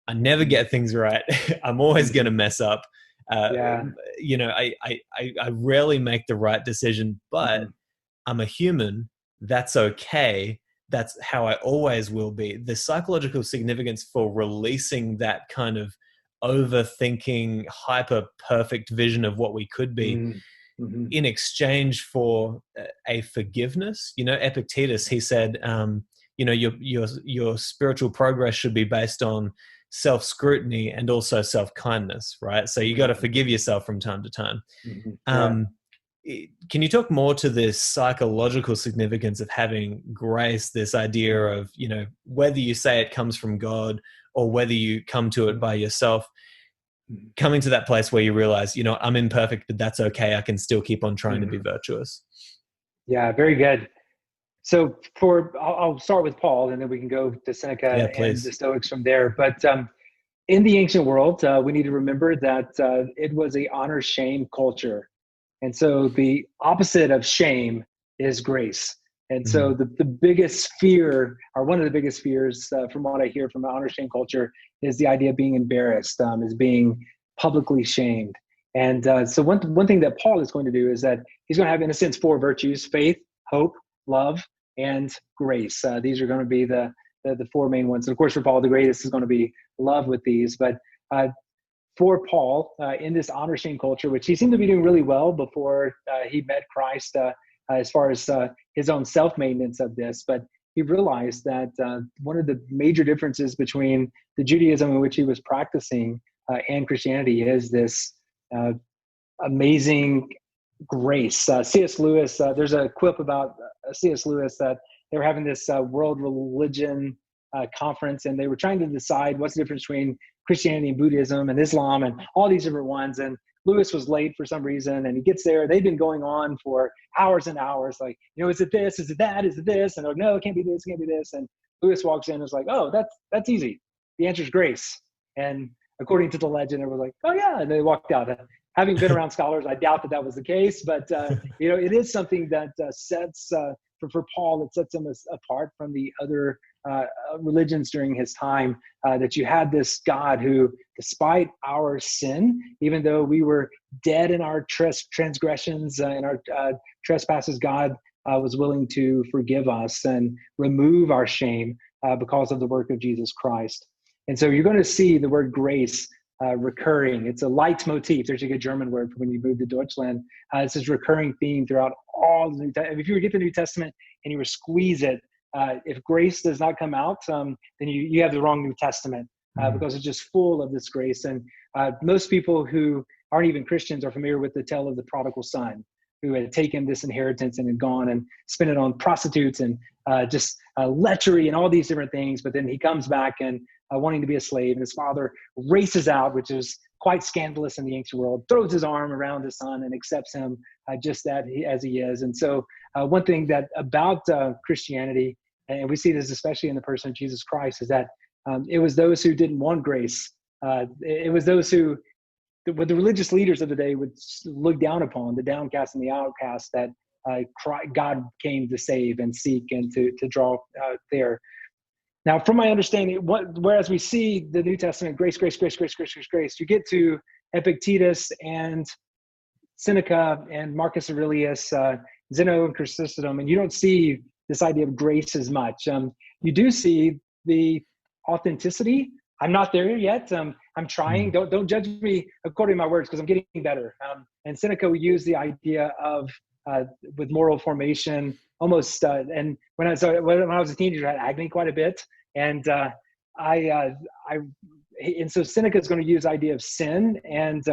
I never get things right. I'm always going to mess up. I rarely make the right decision, but I'm a human. That's okay. That's how I always will be. The psychological significance for releasing that kind of overthinking, hyper perfect vision of what we could be in exchange for a forgiveness. Epictetus, he said, your spiritual progress should be based on self-scrutiny and also self-kindness, right? So you got to forgive yourself from time to time. Can you talk more to this psychological significance of having grace, this idea of, whether you say it comes from God or whether you come to it by yourself, coming to that place where you realize, I'm imperfect, but that's okay. I can still keep on trying to be virtuous. Yeah, very good. So I'll start with Paul, and then we can go to Seneca and the Stoics from there. But in the ancient world, we need to remember that it was a honor-shame culture. And so the opposite of shame is grace. And so the biggest fear, or one of the biggest fears from what I hear from the honor-shame culture, is the idea of being embarrassed, is being publicly shamed. And so one thing that Paul is going to do is that he's going to have, in a sense, 4 virtues: faith, hope, love, and grace. These are going to be the 4 main ones. And of course, for Paul, the greatest is going to be love with these. But for Paul, in this honor shame culture, which he seemed to be doing really well before he met Christ, as far as his own self-maintenance of this, but he realized that one of the major differences between the Judaism in which he was practicing and Christianity is this amazing grace. C.S. Lewis, there's a quip about C.S. Lewis that they were having this world religion conference, and they were trying to decide what's the difference between Christianity and Buddhism and Islam and all these different ones. And Lewis was late for some reason, and he gets there. They've been going on for hours and hours, like, is it this? Is it that? Is it this? And they're like, no, it can't be this, it can't be this. And Lewis walks in and is like, oh, that's easy. The answer is grace. And according to the legend, it was like, oh yeah. And they walked out. Having been around scholars, I doubt that was the case, but it is something that sets, for Paul, it sets him apart from the other religions during his time, that you had this God who, despite our sin, even though we were dead in our transgressions and our trespasses, God was willing to forgive us and remove our shame because of the work of Jesus Christ. And so you're going to see the word grace recurring. It's a leitmotif. There's a good German word for when you move to Deutschland. It's this recurring theme throughout all the New Testament. If you were to get the New Testament and you were to squeeze it, if grace does not come out, then you have the wrong New Testament, because it's just full of this grace. And most people who aren't even Christians are familiar with the tale of the prodigal son, who had taken this inheritance and had gone and spent it on prostitutes and just lechery and all these different things. But then he comes back and wanting to be a slave, and his father races out, which is quite scandalous in the ancient world, throws his arm around his son and accepts him just as he is. And so one thing that about Christianity, and we see this especially in the person of Jesus Christ, is that it was those who didn't want grace. It was those who, what the religious leaders of the day would look down upon, the downcast and the outcast, that God came to save and seek and to draw there. Now, from my understanding, whereas we see the New Testament, grace, grace, grace, grace, grace, grace, grace, you get to Epictetus and Seneca and Marcus Aurelius, Zeno and Chrysostom, and you don't see this idea of grace as much. You do see the authenticity. I'm not there yet. I'm trying. Don't judge me according to my words, because I'm getting better. And Seneca would use the idea of with moral formation almost. And when I was a teenager, I had acne quite a bit, and so Seneca is going to use the idea of sin and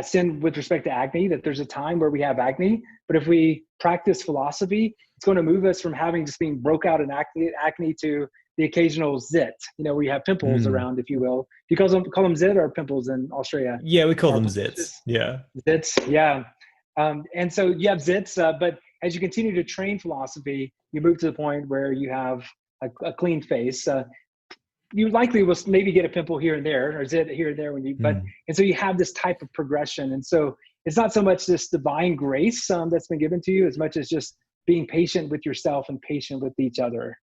sin with respect to acne, that there's a time where we have acne, but if we practice philosophy, it's going to move us from having just being broke out in acne to the occasional zit, where you have pimples around, if you will. Do you call them zit or pimples in Australia? Yeah, we call them zits. Yeah. Zits, yeah. And so you have zits, but as you continue to train philosophy, you move to the point where you have a clean face. You likely will maybe get a pimple here and there, or zit here and there and so you have this type of progression. And so it's not so much this divine grace that's been given to you, as much as just being patient with yourself and patient with each other.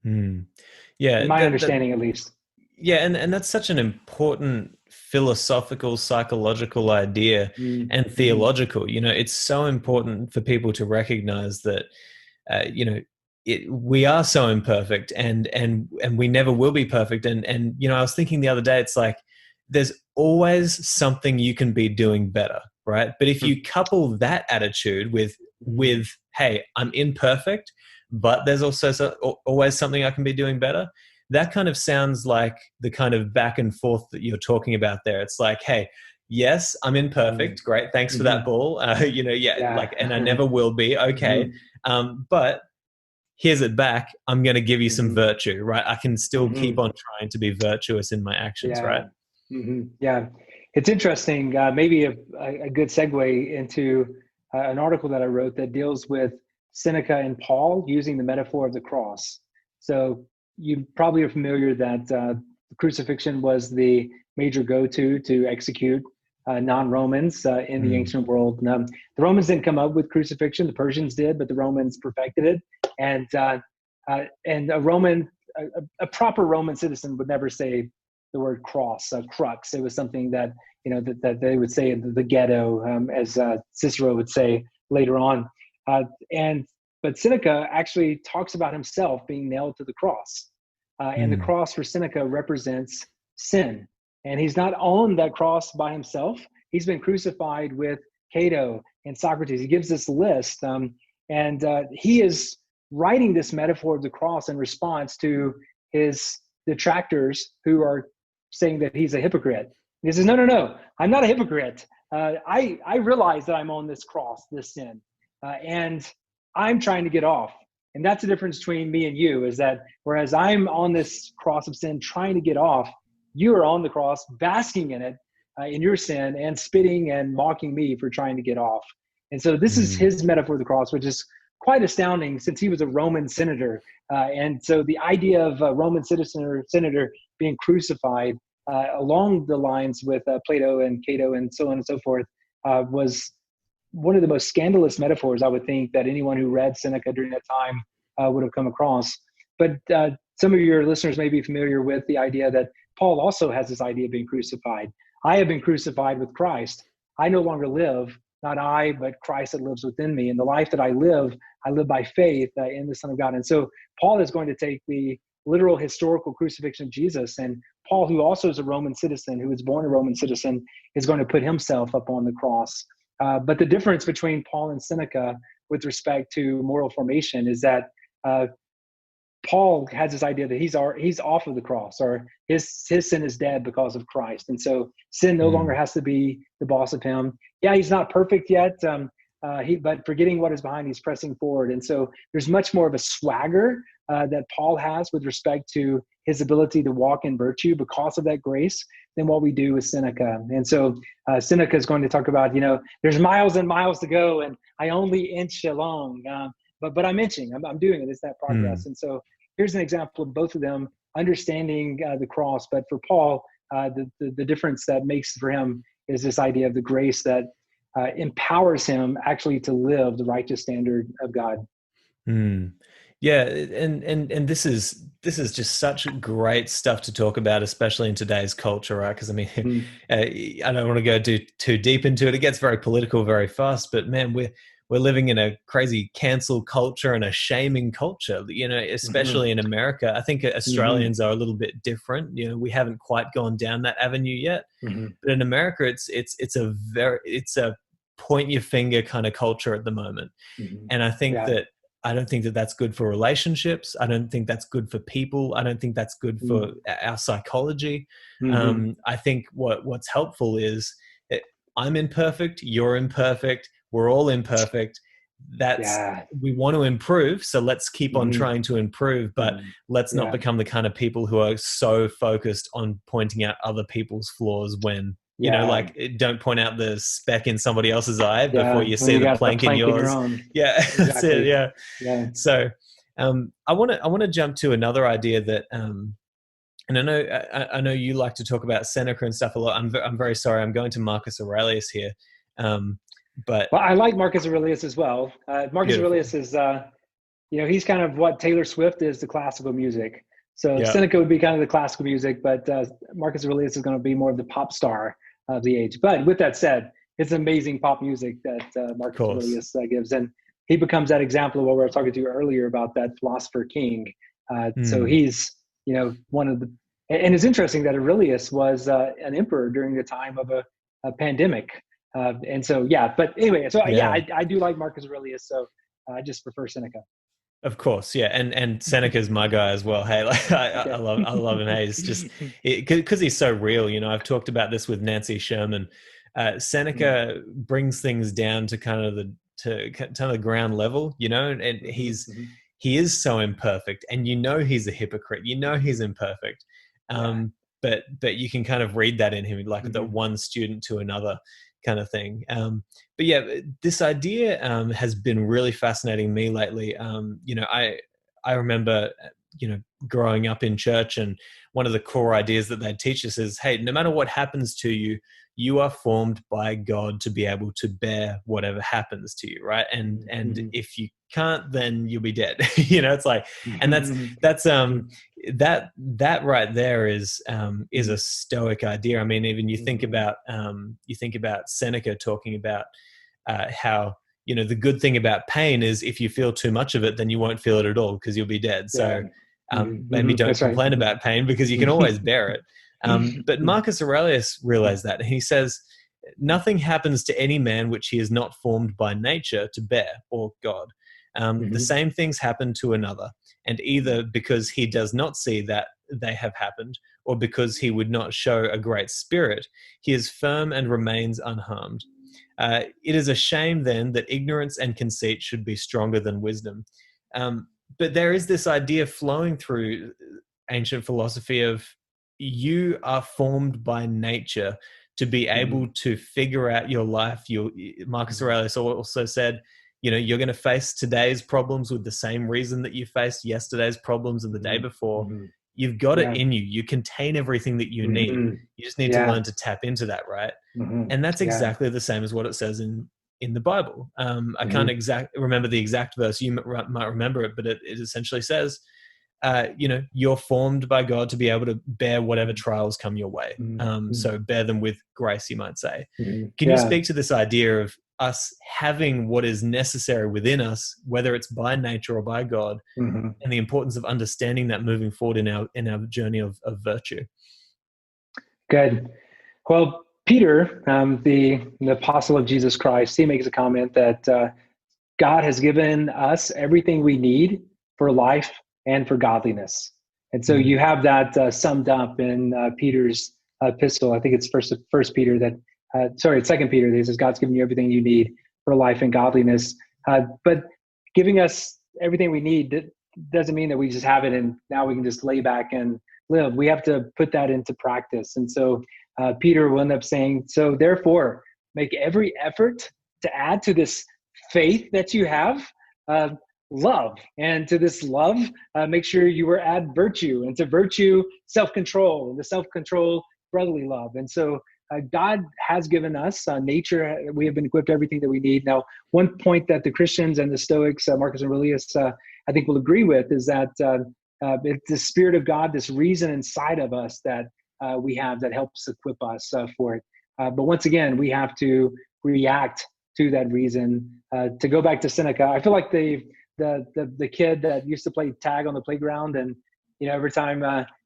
Yeah, in my understanding, at least. Yeah, and that's such an important philosophical, psychological idea and theological. It's so important for people to recognize that, we are so imperfect, and we never will be perfect. And I was thinking the other day, it's like there's always something you can be doing better, right? But if you couple that attitude with hey, I'm imperfect, but there's also always something I can be doing better, that kind of sounds like the kind of back and forth that you're talking about there. It's like, hey, yes, I'm imperfect. Great. Thanks for that ball. And I never will be. Okay. But here's it back. I'm going to give you some virtue, right? I can still keep on trying to be virtuous in my actions, right? Yeah. It's interesting. Maybe a good segue into an article that I wrote that deals with Seneca and Paul using the metaphor of the cross. So you probably are familiar that the crucifixion was the major go-to to execute non-Romans in the ancient world. The Romans didn't come up with crucifixion; the Persians did, but the Romans perfected it. And a proper Roman citizen would never say the word cross, crux. It was something that that they would say in the ghetto, as Cicero would say later on. But Seneca actually talks about himself being nailed to the cross. And the cross for Seneca represents sin. And he's not on that cross by himself. He's been crucified with Cato and Socrates. He gives this list. And he is writing this metaphor of the cross in response to his detractors who are saying that he's a hypocrite. He says, no, I'm not a hypocrite. I realize that I'm on this cross, this sin. And I'm trying to get off. And that's the difference between me and you, is that whereas I'm on this cross of sin trying to get off, you are on the cross basking in it, in your sin, and spitting and mocking me for trying to get off. And so this is his metaphor of the cross, which is quite astounding since he was a Roman senator. And so the idea of a Roman citizen or senator being crucified along the lines with Plato and Cato and so on and so forth was one of the most scandalous metaphors, I would think, that anyone who read Seneca during that time would have come across. But some of your listeners may be familiar with the idea that Paul also has this idea of being crucified. I have been crucified with Christ. I no longer live, not I, but Christ that lives within me. And the life that I live by faith in the Son of God. And so Paul is going to take the literal historical crucifixion of Jesus. And Paul, who also is a Roman citizen, who was born a Roman citizen, is going to put himself up on the cross. But the difference between Paul and Seneca with respect to moral formation is that Paul has this idea that he's off of the cross, or his sin is dead because of Christ. And so sin no longer has to be the boss of him. Yeah, he's not perfect yet, but forgetting what is behind, he's pressing forward. And so there's much more of a swagger that Paul has with respect to his ability to walk in virtue because of that grace than what we do with Seneca. And so Seneca is going to talk about, there's miles and miles to go, and I only inch along. But I'm inching. I'm doing it. It's that progress. And so here's an example of both of them understanding the cross. But for Paul, the difference that makes for him is this idea of the grace that empowers him actually to live the righteous standard of God. Yeah, and this is just such great stuff to talk about, especially in today's culture, right? Because I mean, I don't want to go too deep into it. It gets very political very fast, but man, we're living in a crazy cancel culture and a shaming culture, especially in America. I think Australians are a little bit different. We haven't quite gone down that avenue yet. But in America, it's a point your finger kind of culture at the moment. And I think I don't think that that's good for relationships. I don't think that's good for people. I don't think that's good for our psychology. I think what's helpful is I'm imperfect, you're imperfect, we're all imperfect. We want to improve, so let's keep on trying to improve, but let's not become the kind of people who are so focused on pointing out other people's flaws when don't point out the speck in somebody else's eye before you see the plank in yours. That's it. Yeah. So I want to jump to another idea that and I know you like to talk about Seneca and stuff a lot. I'm very sorry. I'm going to Marcus Aurelius here. But I like Marcus Aurelius as well. Marcus Aurelius is he's kind of what Taylor Swift is to classical music. So Seneca would be kind of the classical music, but Marcus Aurelius is going to be more of the pop star of the age. But with that said, it's amazing pop music that Marcus Aurelius gives. And he becomes that example of what we were talking to earlier about that philosopher king. So he's, one of the, and it's interesting that Aurelius was an emperor during the time of a pandemic. And so, yeah, but anyway, so Yeah. I do like Marcus Aurelius. So I just prefer Seneca. Of course, yeah, and Seneca's my guy as well. Hey, like Okay. I love him. Hey, it's just because he's so real. I've talked about this with Nancy Sherman. Seneca brings things down to kind of the ground level, and he is so imperfect, and he's a hypocrite. He's imperfect, but you can kind of read that in him, like the one student to another kind of thing. But yeah, this idea has been really fascinating me lately. I remember, growing up in church, and one of the core ideas that they teach us is, hey, no matter what happens to you, you are formed by God to be able to bear whatever happens to you, right? And if you can't, then you'll be dead. It's like, and that's that right there is a Stoic idea. I mean, even you think about Seneca talking about how the good thing about pain is if you feel too much of it, then you won't feel it at all because you'll be dead. So maybe don't complain about pain because you can always bear it. But Marcus Aurelius realized that, and he says, nothing happens to any man which he is not formed by nature to bear, or God. The same things happen to another, and either because he does not see that they have happened, or because he would not show a great spirit, he is firm and remains unharmed. It is a shame then that ignorance and conceit should be stronger than wisdom. But there is this idea flowing through ancient philosophy of you are formed by nature to be able to figure out your life. Marcus Aurelius also said, you're going to face today's problems with the same reason that you faced yesterday's problems and the day before. You've got it in you. You contain everything that you need. You just need to learn to tap into that, right? And that's exactly the same as what it says in the Bible. I can't remember the exact verse. You might remember it, but it essentially says, you're formed by God to be able to bear whatever trials come your way. So bear them with grace, you might say. Can you speak to this idea of us having what is necessary within us, whether it's by nature or by God, and the importance of understanding that moving forward in our journey of virtue? Good. Well, Peter, the apostle of Jesus Christ, he makes a comment that God has given us everything we need for life and for godliness. And so you have that summed up in Peter's epistle. I think it's First Peter it's Second Peter. That says God's given you everything you need for life and godliness. But giving us everything we need doesn't mean that we just have it and now we can just lay back and live. We have to put that into practice. And so Peter will end up saying, so therefore, make every effort to add to this faith that you have love, and to this love, make sure you add virtue, and to virtue, self-control, and to self-control, brotherly love. And so God has given us nature. We have been equipped everything that we need. Now, one point that the Christians and the Stoics, Marcus Aurelius, I think will agree with is that it's the Spirit of God, this reason inside of us that we have that helps equip us for it. But once again, we have to react to that reason. To go back to Seneca, I feel like the kid that used to play tag on the playground, and every time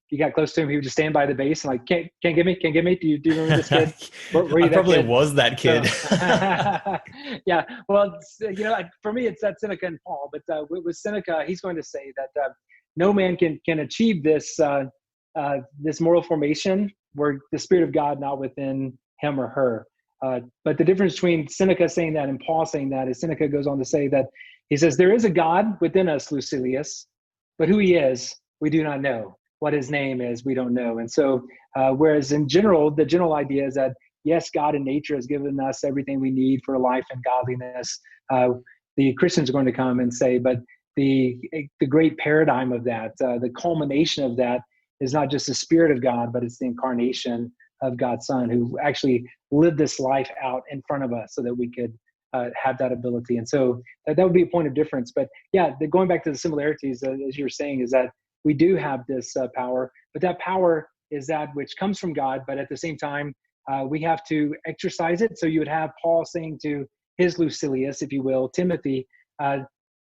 you got close to him, he would just stand by the base and like, can't get me. Do you remember this kid? Were you I probably was that kid. Yeah. Well, for me, it's that Seneca and Paul. But with Seneca, he's going to say that no man can achieve this this moral formation where the Spirit of God not within him or her. But the difference between Seneca saying that and Paul saying that is Seneca goes on to say that he says, there is a God within us, Lucilius, but who he is, we do not know. What his name is, we don't know. And so, whereas in general, the general idea is that, yes, God in nature has given us everything we need for life and godliness. The Christians are going to come and say, but the great paradigm of that, the culmination of that is not just the Spirit of God, but it's the incarnation of God's Son who actually lived this life out in front of us so that we could have that ability. And so that would be a point of difference. But yeah, going back to the similarities, as you were saying, is that we do have this power, but that power is that which comes from God. But at the same time, we have to exercise it. So you would have Paul saying to his Lucilius, if you will, Timothy,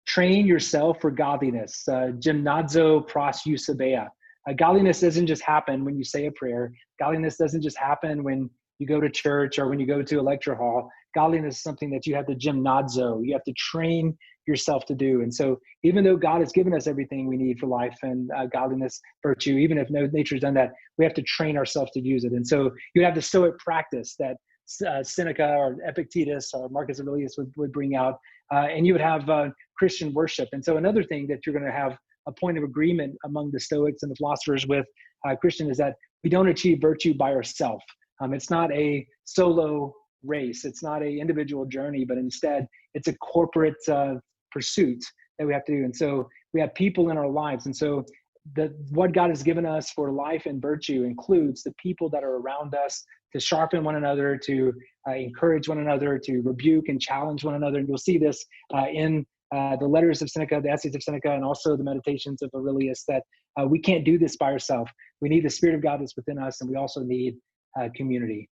train yourself for godliness. Gymnazo pros eusebia. Godliness doesn't just happen when you say a prayer. Godliness doesn't just happen when you go to church or when you go to a lecture hall. Godliness is something that you have to gymnazo. You have to train yourself to do. And so even though God has given us everything we need for life and godliness, virtue, even if no nature's done that, we have to train ourselves to use it. And so you have the Stoic practice that Seneca or Epictetus or Marcus Aurelius would bring out. And you would have Christian worship. And so another thing that you're going to have a point of agreement among the Stoics and the philosophers with Christian is that we don't achieve virtue by ourselves. It's not a solo race. It's not an individual journey, but instead it's a corporate pursuit that we have to do. And so we have people in our lives. And so what God has given us for life and virtue includes the people that are around us to sharpen one another, to encourage one another, to rebuke and challenge one another. And you'll see this in the letters of Seneca, the essays of Seneca, and also the meditations of Aurelius, that we can't do this by ourselves. We need the Spirit of God that's within us, and we also need community.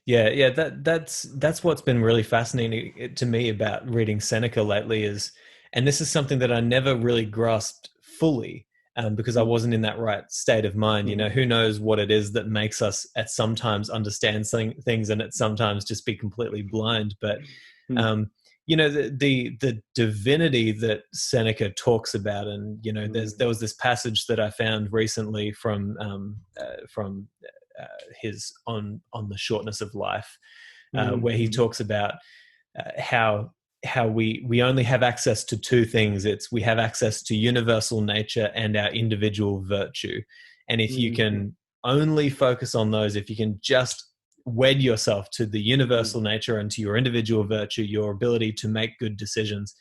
Yeah, that's what's been really fascinating to me about reading Seneca lately is, and this is something that I never really grasped fully because I wasn't in that right state of mind. You know, who knows what it is that makes us at sometimes understand things and at sometimes just be completely blind. But you know, the divinity that Seneca talks about, and you know, there was this passage that I found recently from his on the shortness of life, where he talks about how we only have access to two things. We have access to universal nature and our individual virtue. And if you can only focus on those, if you can just wed yourself to the universal nature and to your individual virtue, your ability to make good decisions,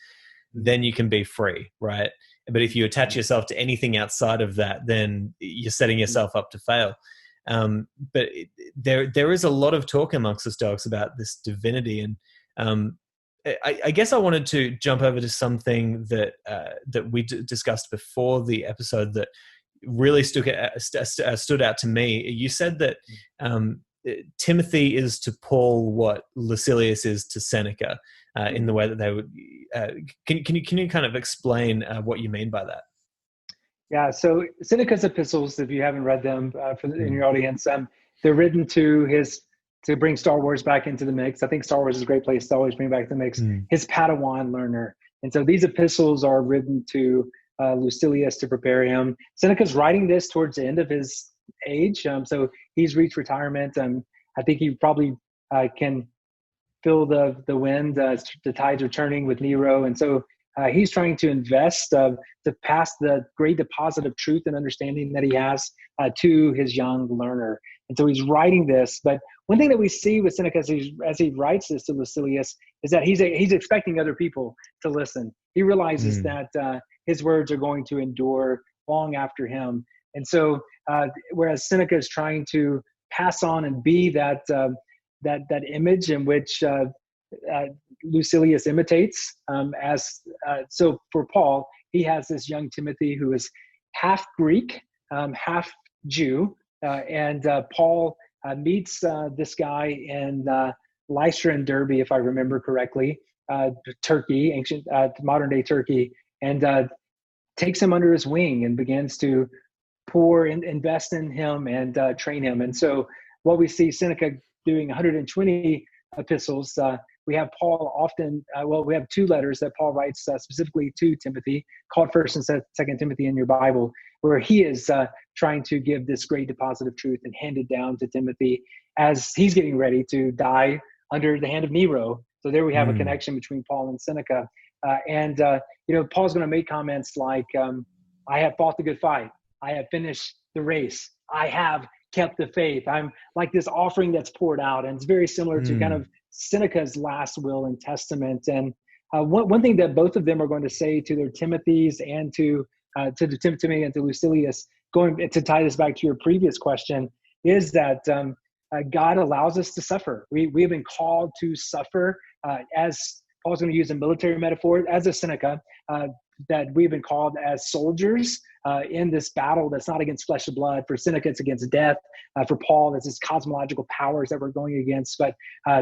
then you can be free, right? But if you attach yourself to anything outside of that, then you're setting yourself up to fail. But there is a lot of talk amongst the Stoics about this divinity, and I guess I wanted to jump over to something that we discussed before the episode that really stood out to me. You said that Timothy is to Paul what Lucilius is to Seneca, in the way that they would. Can you kind of explain what you mean by that? Yeah, so Seneca's epistles, if you haven't read them in your audience, they're written to bring Star Wars back into the mix. I think Star Wars is a great place to always bring back the mix. His Padawan learner. And so these epistles are written to Lucilius to prepare him. Seneca's writing this towards the end of his age. So he's reached retirement. I think he probably can feel the wind. The tides are turning with Nero. And so he's trying to invest to pass the great deposit of truth and understanding that he has to his young learner. And so he's writing this. But one thing that we see with Seneca as he writes this to Lucilius is that he's expecting other people to listen. He realizes that his words are going to endure long after him. And so whereas Seneca is trying to pass on and be that image in which Lucilius imitates, so for Paul, he has this young Timothy who is half Greek, half Jew, and Paul meets this guy in Lystra and Derbe, if I remember correctly, Turkey, ancient modern day Turkey, and takes him under his wing and begins to invest in him and train him. And so what we see Seneca doing 120 epistles. We have Paul often, we have two letters that Paul writes specifically to Timothy, called 1st and 2nd Timothy in your Bible, where he is trying to give this great deposit of truth and hand it down to Timothy as he's getting ready to die under the hand of Nero. So there we have a connection between Paul and Seneca. Paul's going to make comments like, I have fought the good fight. I have finished the race. I have kept the faith. I'm like this offering that's poured out. And it's very similar to kind of Seneca's last will and testament. And one thing that both of them are going to say to their Timothys and to Timothy and to Lucilius, going to tie this back to your previous question, is that God allows us to suffer. We have been called to suffer, as Paul's going to use a military metaphor, as a Seneca, that we've been called as soldiers in this battle that's not against flesh and blood. For Seneca, it's against death. For Paul, it's his cosmological powers that we're going against. But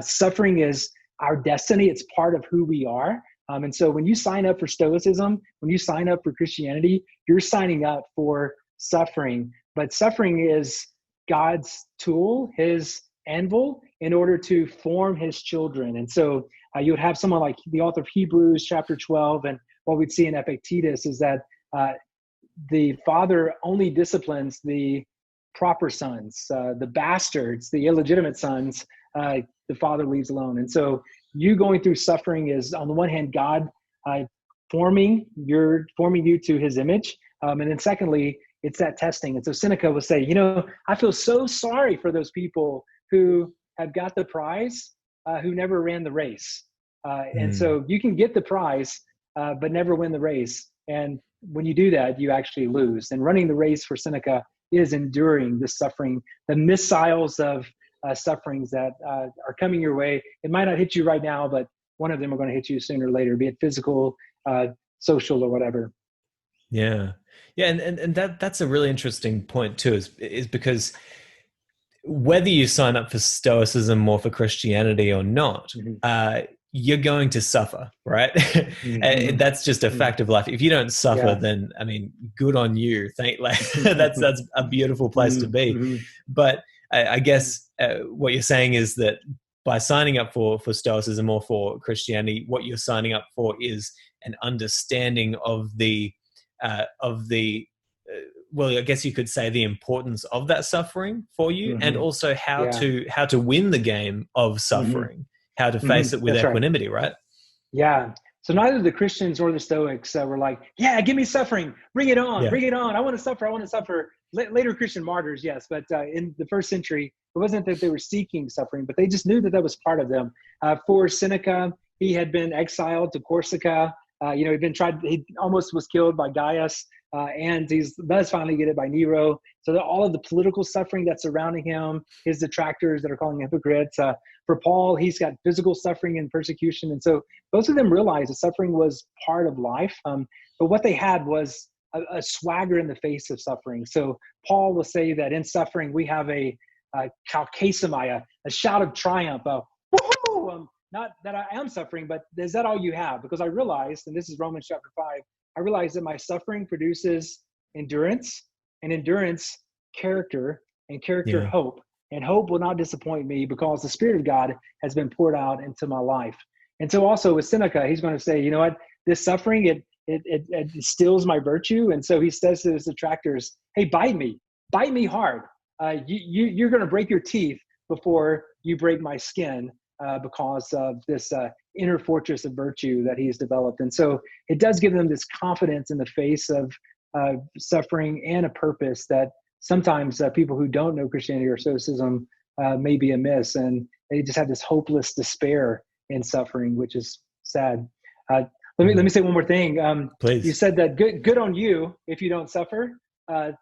suffering is our destiny. It's part of who we are. And so when you sign up for Stoicism, when you sign up for Christianity, you're signing up for suffering. But suffering is God's tool, his anvil, in order to form his children. And so you would have someone like the author of Hebrews chapter 12, and what we'd see in Epictetus is that the father only disciplines the proper sons, the bastards, the illegitimate sons, the father leaves alone. And so you going through suffering is, on the one hand, God forming you to his image. And then secondly, it's that testing. And so Seneca will say, I feel so sorry for those people who have got the prize, who never ran the race. And so you can get the prize, but never win the race. And when you do that, you actually lose. And running the race for Seneca is enduring the suffering, the missiles of sufferings that are coming your way. It might not hit you right now, but one of them are going to hit you sooner or later, be it physical, social, or whatever. Yeah. And that's a really interesting point too, is because whether you sign up for Stoicism or for Christianity or not, you're going to suffer, right? That's just a fact of life. If you don't suffer, then good on you. That's a beautiful place to be. But I guess what you're saying is that by signing up for Stoicism or for Christianity, what you're signing up for is an understanding of the well, I guess you could say the importance of that suffering for you, and also how to win the game of suffering, how to face it with equanimity, right? Yeah. So neither the Christians nor the Stoics were like, yeah, give me suffering, bring it on, bring it on. I want to suffer. Later Christian martyrs, yes, but in the first century, it wasn't that they were seeking suffering, but they just knew that was part of them. For Seneca, he had been exiled to Corsica. He almost was killed by Gaius, and he does finally get it by Nero. So all of the political suffering that's surrounding him, his detractors that are calling him hypocrites. For Paul, he's got physical suffering and persecution. And so both of them realized that suffering was part of life. But what they had was a swagger in the face of suffering. So Paul will say that in suffering, we have a kalkasemai, a shout of triumph, woohoo! Not that I am suffering, but is that all you have? Because I realized, and this is Romans chapter 5, I realized that my suffering produces endurance, and endurance, character, and character, hope. And hope will not disappoint me because the Spirit of God has been poured out into my life. And so also with Seneca, he's going to say, you know what, this suffering, it stills my virtue. And so he says to his detractors, hey, bite me hard. You're going to break your teeth before you break my skin. Because of this inner fortress of virtue that he's developed. And so it does give them this confidence in the face of suffering and a purpose that sometimes people who don't know Christianity or Stoicism may be amiss. And they just have this hopeless despair in suffering, which is sad. Let me say one more thing. Please. You said that good on you if you don't suffer, but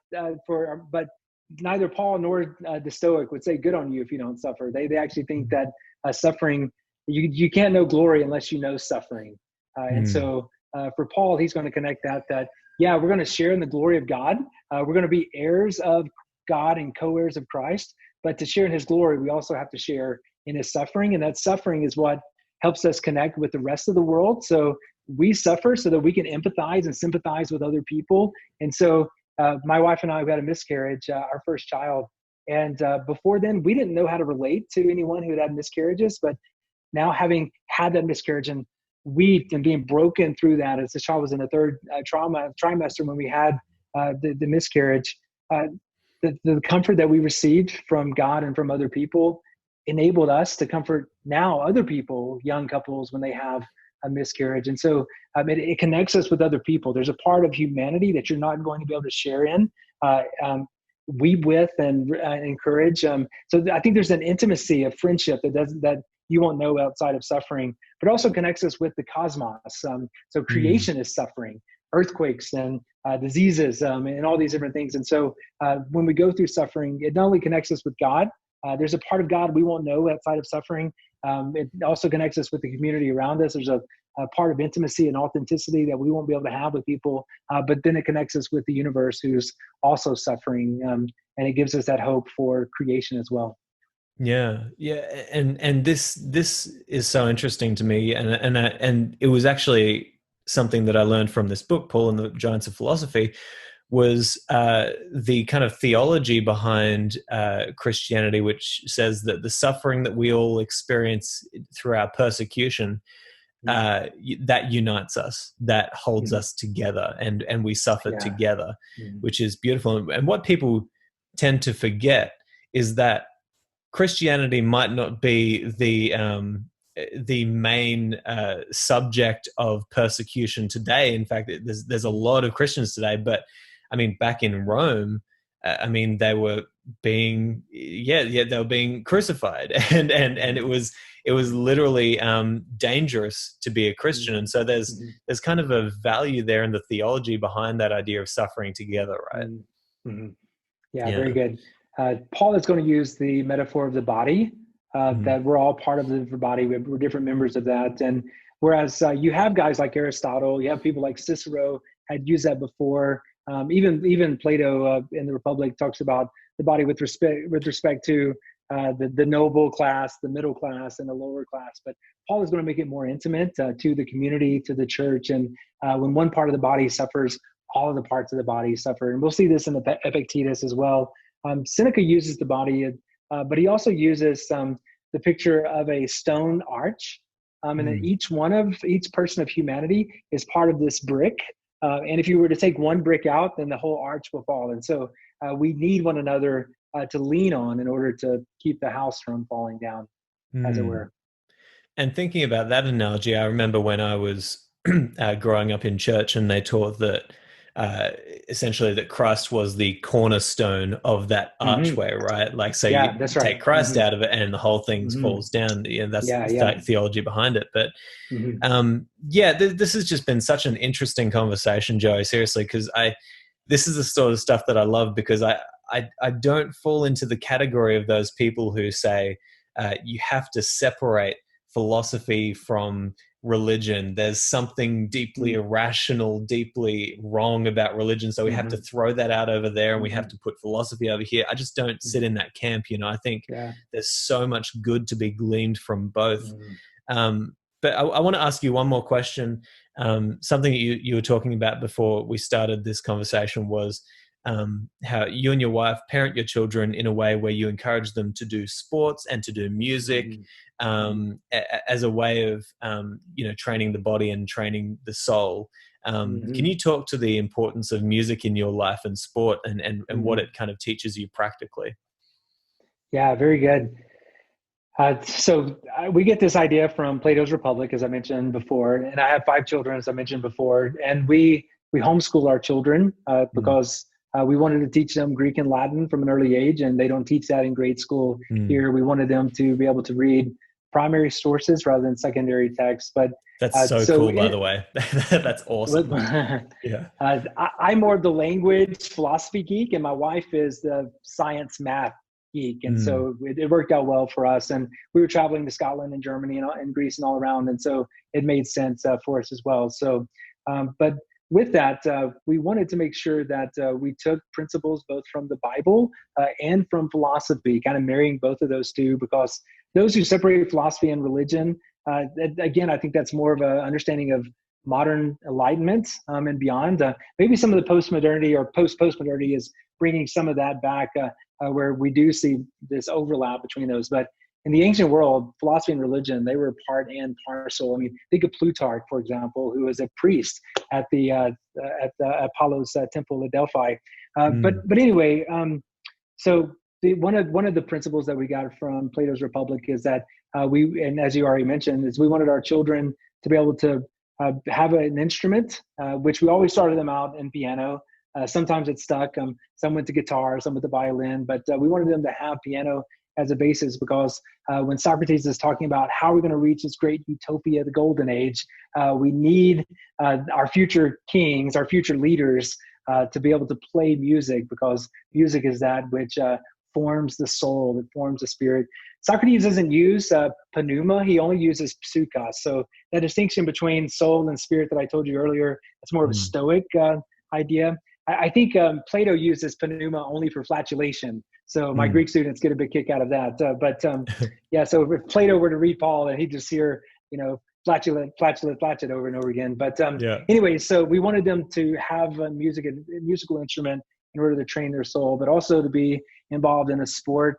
neither Paul nor the Stoic would say good on you if you don't suffer. They actually think that suffering, you can't know glory unless you know suffering. And so for Paul, he's going to connect that we're going to share in the glory of God. We're going to be heirs of God and co-heirs of Christ. But to share in his glory, we also have to share in his suffering. And that suffering is what helps us connect with the rest of the world. So we suffer so that we can empathize and sympathize with other people. And so my wife and I, we had a miscarriage, our first child. And before then, we didn't know how to relate to anyone who had miscarriages. But now having had that miscarriage and being broken through that, as the child was in the third trimester when we had the miscarriage, the comfort that we received from God and from other people enabled us to comfort now other people, young couples, when they have a miscarriage. And so it connects us with other people. There's a part of humanity that you're not going to be able to share in, weep with, and encourage. So I think there's an intimacy of friendship that you won't know outside of suffering, but also connects us with the cosmos. So creation is suffering, earthquakes and diseases and all these different things. And so when we go through suffering, it not only connects us with God, there's a part of God we won't know outside of suffering. It also connects us with the community around us. There's a part of intimacy and authenticity that we won't be able to have with people, but then it connects us with the universe who's also suffering, and it gives us that hope for creation as well. Yeah, and this is so interesting to me, and it was actually something that I learned from this book, Paul and the Giants of Philosophy, was the kind of theology behind Christianity, which says that the suffering that we all experience through our persecution, that unites us, that holds us together, and we suffer together, which is beautiful. And what people tend to forget is that Christianity might not be the main subject of persecution today. In fact, there's a lot of Christians today, but I mean, back in Rome, I mean, they were being they were being crucified, and it was literally dangerous to be a Christian. And so there's kind of a value there in the theology behind that idea of suffering together, right? Yeah, very good. Paul is going to use the metaphor of the body, that we're all part of the body. We're different members of that. And whereas you have guys like Aristotle, you have people like Cicero had used that before. Even Plato in the Republic talks about the body with respect to the noble class, the middle class, and the lower class. But Paul is going to make it more intimate to the community, to the church. And when one part of the body suffers, all of the parts of the body suffer. And we'll see this in the Epictetus as well. Seneca uses the body, but he also uses the picture of a stone arch. And then each person of humanity is part of this brick. And if you were to take one brick out, then the whole arch will fall. And so we need one another to lean on in order to keep the house from falling down, as it were. And thinking about that analogy, I remember when I was growing up in church, and they taught that essentially that Christ was the cornerstone of that archway, right? Like, so you take Christ out of it and the whole thing falls down. That's the theology behind it. But this has just been such an interesting conversation, Joey, seriously, because this is the sort of stuff that I love, because I don't fall into the category of those people who say you have to separate philosophy from religion. There's something deeply irrational, deeply wrong about religion, so we have to throw that out over there and we have to put philosophy over here. I just don't sit in that camp. I think there's so much good to be gleaned from both. But I want to ask you one more question. Something you were talking about before we started this conversation was how you and your wife parent your children in a way where you encourage them to do sports and to do music as a way of training the body and training the soul. Can you talk to the importance of music in your life and sport and what it kind of teaches you practically? Yeah, very good. So we get this idea from Plato's Republic, as I mentioned before, and I have 5 children, as I mentioned before, and we homeschool our children because we wanted to teach them Greek and Latin from an early age, and they don't teach that in grade school here. We wanted them to be able to read primary sources rather than secondary texts. But that's so cool, by the way. That's awesome. I'm more of the language philosophy geek, and my wife is the science math geek. And so it worked out well for us. And we were traveling to Scotland and Germany and Greece and all around. And so it made sense for us as well. So, but with that, we wanted to make sure that we took principles both from the Bible and from philosophy, kind of marrying both of those two, because those who separate philosophy and religion, again, I think that's more of an understanding of modern enlightenment and beyond. Maybe some of the postmodernity or post-postmodernity is bringing some of that back where we do see this overlap between those. But in the ancient world, philosophy and religion, they were part and parcel. I mean, think of Plutarch, for example, who was a priest at the Apollo's temple at Delphi. But anyway, so one of the principles that we got from Plato's Republic is that and as you already mentioned, is we wanted our children to be able to have an instrument, which we always started them out in piano. Sometimes it stuck. Some went to guitar, some went to violin, but we wanted them to have piano as a basis, because when Socrates is talking about how we're going to reach this great utopia, the golden age, we need our future kings, our future leaders to be able to play music, because music is that which forms the soul, it forms the spirit. Socrates doesn't use pneuma, he only uses psychos. So that distinction between soul and spirit that I told you earlier, it's more of a Stoic idea. I think Plato uses pneuma only for flatulation. So my Greek students get a big kick out of that. So if Plato were to read Paul and he'd just hear, flatulent over and over again. But Yeah. anyway, so we wanted them to have a musical instrument in order to train their soul, but also to be involved in a sport.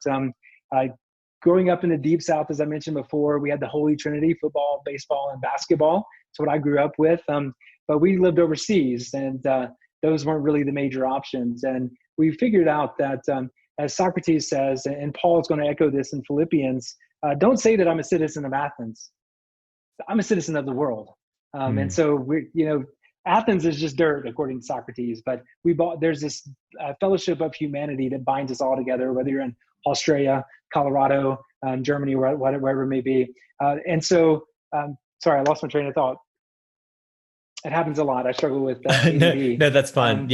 Growing up in the Deep South, as I mentioned before, we had the Holy Trinity: football, baseball, and basketball. That's what I grew up with. But we lived overseas, and those weren't really the major options. And we figured out that, as Socrates says, and Paul is going to echo this in Philippians, don't say that I'm a citizen of Athens. I'm a citizen of the world. And so Athens is just dirt, according to Socrates, but there's this fellowship of humanity that binds us all together, whether you're in Australia, Colorado, Germany, wherever it may be. And so, sorry, I lost my train of thought. It happens a lot. I struggle with ADD. No, that's fine.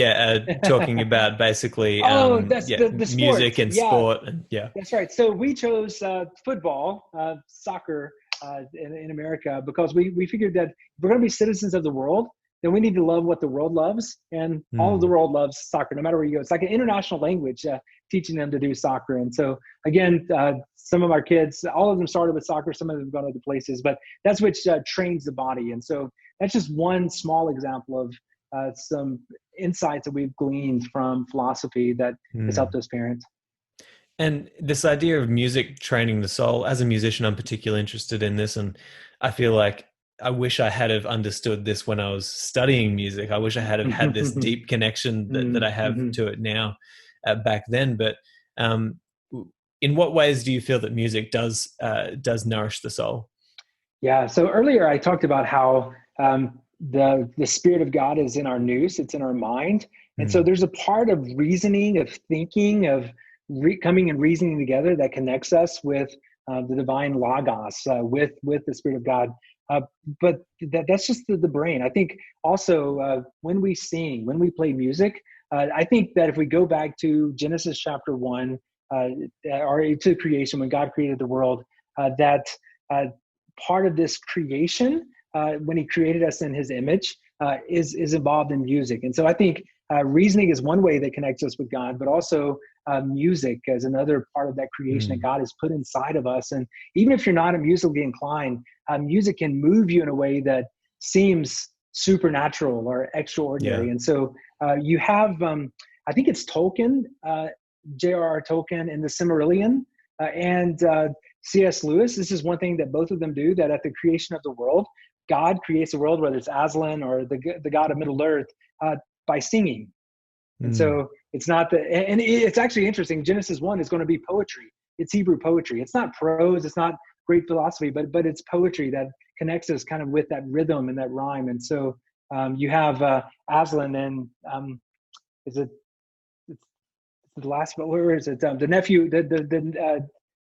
Talking about basically the music and sport. And, That's right. So we chose football, soccer in America, because we figured that if we're going to be citizens of the world, then we need to love what the world loves. And all of the world loves soccer, no matter where you go. It's like an international language, teaching them to do soccer. And so, again, some of our kids, all of them started with soccer. Some of them have gone other places, but that's which trains the body. And so that's just one small example of some insights that we've gleaned from philosophy that has helped us parent. And this idea of music training the soul, as a musician, I'm particularly interested in this. And I feel like I wish I had have understood this when I was studying music. I wish I had have had this deep connection that I have to it now back then. But in what ways do you feel that music does nourish the soul? Yeah. So earlier I talked about how the Spirit of God is in our nous, it's in our mind. And so there's a part of reasoning, of thinking, of coming and reasoning together that connects us with the divine logos, with the Spirit of God. But that's just the brain. I think also when we sing, when we play music, I think that if we go back to Genesis chapter 1, or to creation, when God created the world, that part of this creation, when he created us in his image, is involved in music. And so I think reasoning is one way that connects us with God, but also music is another part of that creation that God has put inside of us. And even if you're not musically inclined, music can move you in a way that seems supernatural or extraordinary. Yeah. And so you have, I think it's Tolkien, J.R.R. Tolkien in the Silmarillion, and C.S. Lewis. This is one thing that both of them do, that at the creation of the world, God creates the world, whether it's Aslan or the god of Middle Earth, by singing. And so it's not and it's actually interesting. Genesis 1 is going to be poetry. It's Hebrew poetry. It's not prose. It's not great philosophy, but it's poetry that connects us kind of with that rhythm and that rhyme. And so you have Aslan and it's the last, but where is it? The nephew, the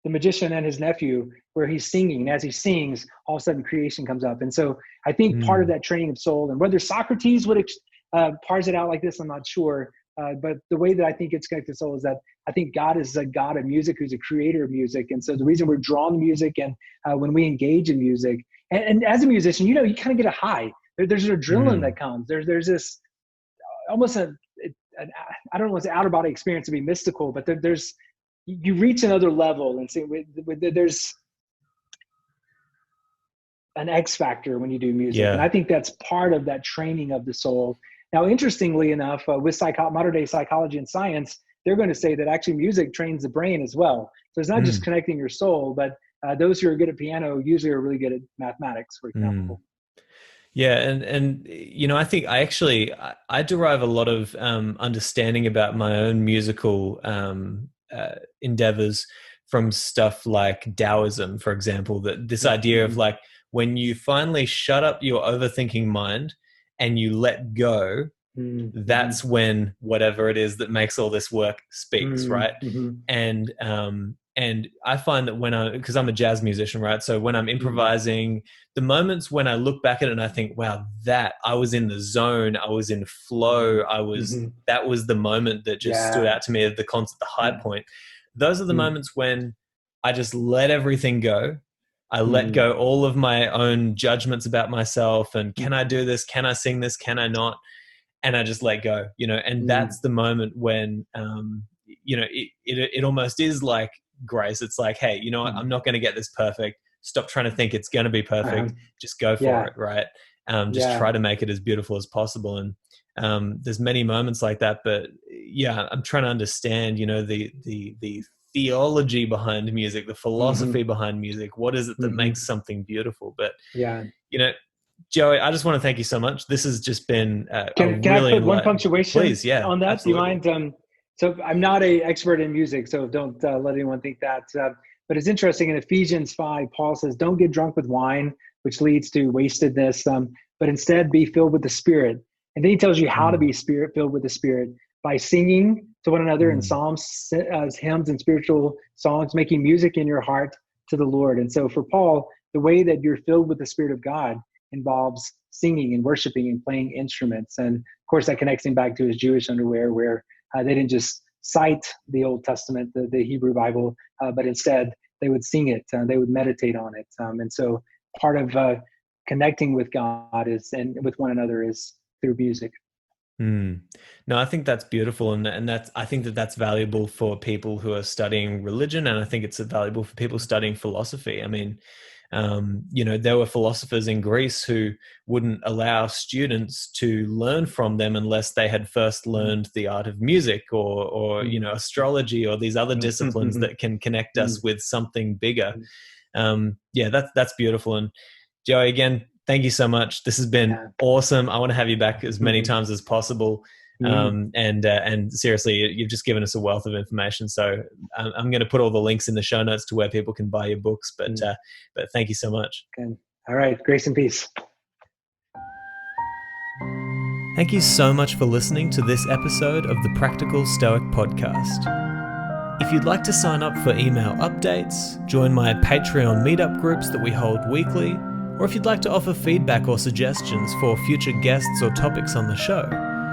magician and his nephew, where he's singing. As he sings, all of a sudden creation comes up. And so I think part of that training of soul, and whether Socrates would parse it out like this, I'm not sure. But the way that I think it's connected to soul is that I think God is a God of music, who's a creator of music. And so the reason we're drawn to music, and when we engage in music, and as a musician, you kind of get a high. There's an adrenaline that comes. There's this almost I don't want to say outer body experience to be mystical, but you reach another level, and see there's an X factor when you do music. And I think that's part of that training of the soul. Now, interestingly enough, with modern day psychology and science, they're going to say that actually music trains the brain as well. So it's not just connecting your soul, but those who are good at piano usually are really good at mathematics, for example. Yeah, and I think I derive a lot of understanding about my own musical endeavors from stuff like Taoism, for example. That this idea of like, when you finally shut up your overthinking mind and you let go, that's when whatever it is that makes all this work speaks, right? And I find that because I'm a jazz musician, right? So when I'm improvising, the moments when I look back at it and I think, wow, I was in the zone, I was in flow, that was the moment that just stood out to me at the concert, the high point. Those are the moments when I just let everything go. I let go all of my own judgments about myself, and can I do this? Can I sing this? Can I not? And I just let go, and that's the moment when, it almost is like grace. It's like, hey, I'm not going to get this perfect. Stop trying to think it's going to be perfect. Just go for it, right? Just try to make it as beautiful as possible. And there's many moments like that, but yeah, I'm trying to understand, the theology behind music, the philosophy behind music. What is it that makes something beautiful? But Joey, I just want to thank you so much. This has just been can I put one punctuation on that? Absolutely. Do you mind? So I'm not an expert in music, so don't let anyone think that. But it's interesting, in Ephesians 5, Paul says, don't get drunk with wine, which leads to wastedness, but instead be filled with the Spirit. And then he tells you how to be filled with the Spirit by singing to one another in psalms, hymns, and spiritual songs, making music in your heart to the Lord. And so for Paul, the way that you're filled with the Spirit of God involves singing and worshiping and playing instruments. And of course, that connects him back to his Jewish underwear, where they didn't just cite the Old Testament, the Hebrew Bible, but instead they would sing it, they would meditate on it. And so part of connecting with God and with one another is through music. No, I think that's beautiful, and I think that's valuable for people who are studying religion, and I think it's valuable for people studying philosophy. I mean, there were philosophers in Greece who wouldn't allow students to learn from them unless they had first learned the art of music or astrology or these other disciplines that can connect us with something bigger. That's beautiful. And Joey, again, thank you so much. This has been awesome. I want to have you back as many times as possible. And seriously, you've just given us a wealth of information. So I'm going to put all the links in the show notes to where people can buy your books. But thank you so much. Okay. All right. Grace and peace. Thank you so much for listening to this episode of the Practical Stoic Podcast. If you'd like to sign up for email updates, join my Patreon meetup groups that we hold weekly, or if you'd like to offer feedback or suggestions for future guests or topics on the show,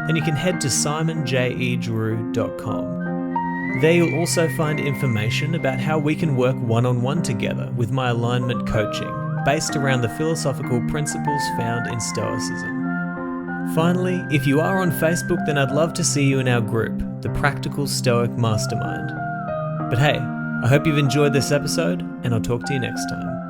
then you can head to simonjedrew.com. There you'll also find information about how we can work one-on-one together with my alignment coaching, based around the philosophical principles found in Stoicism. Finally, if you are on Facebook, then I'd love to see you in our group, the Practical Stoic Mastermind. But hey, I hope you've enjoyed this episode, and I'll talk to you next time.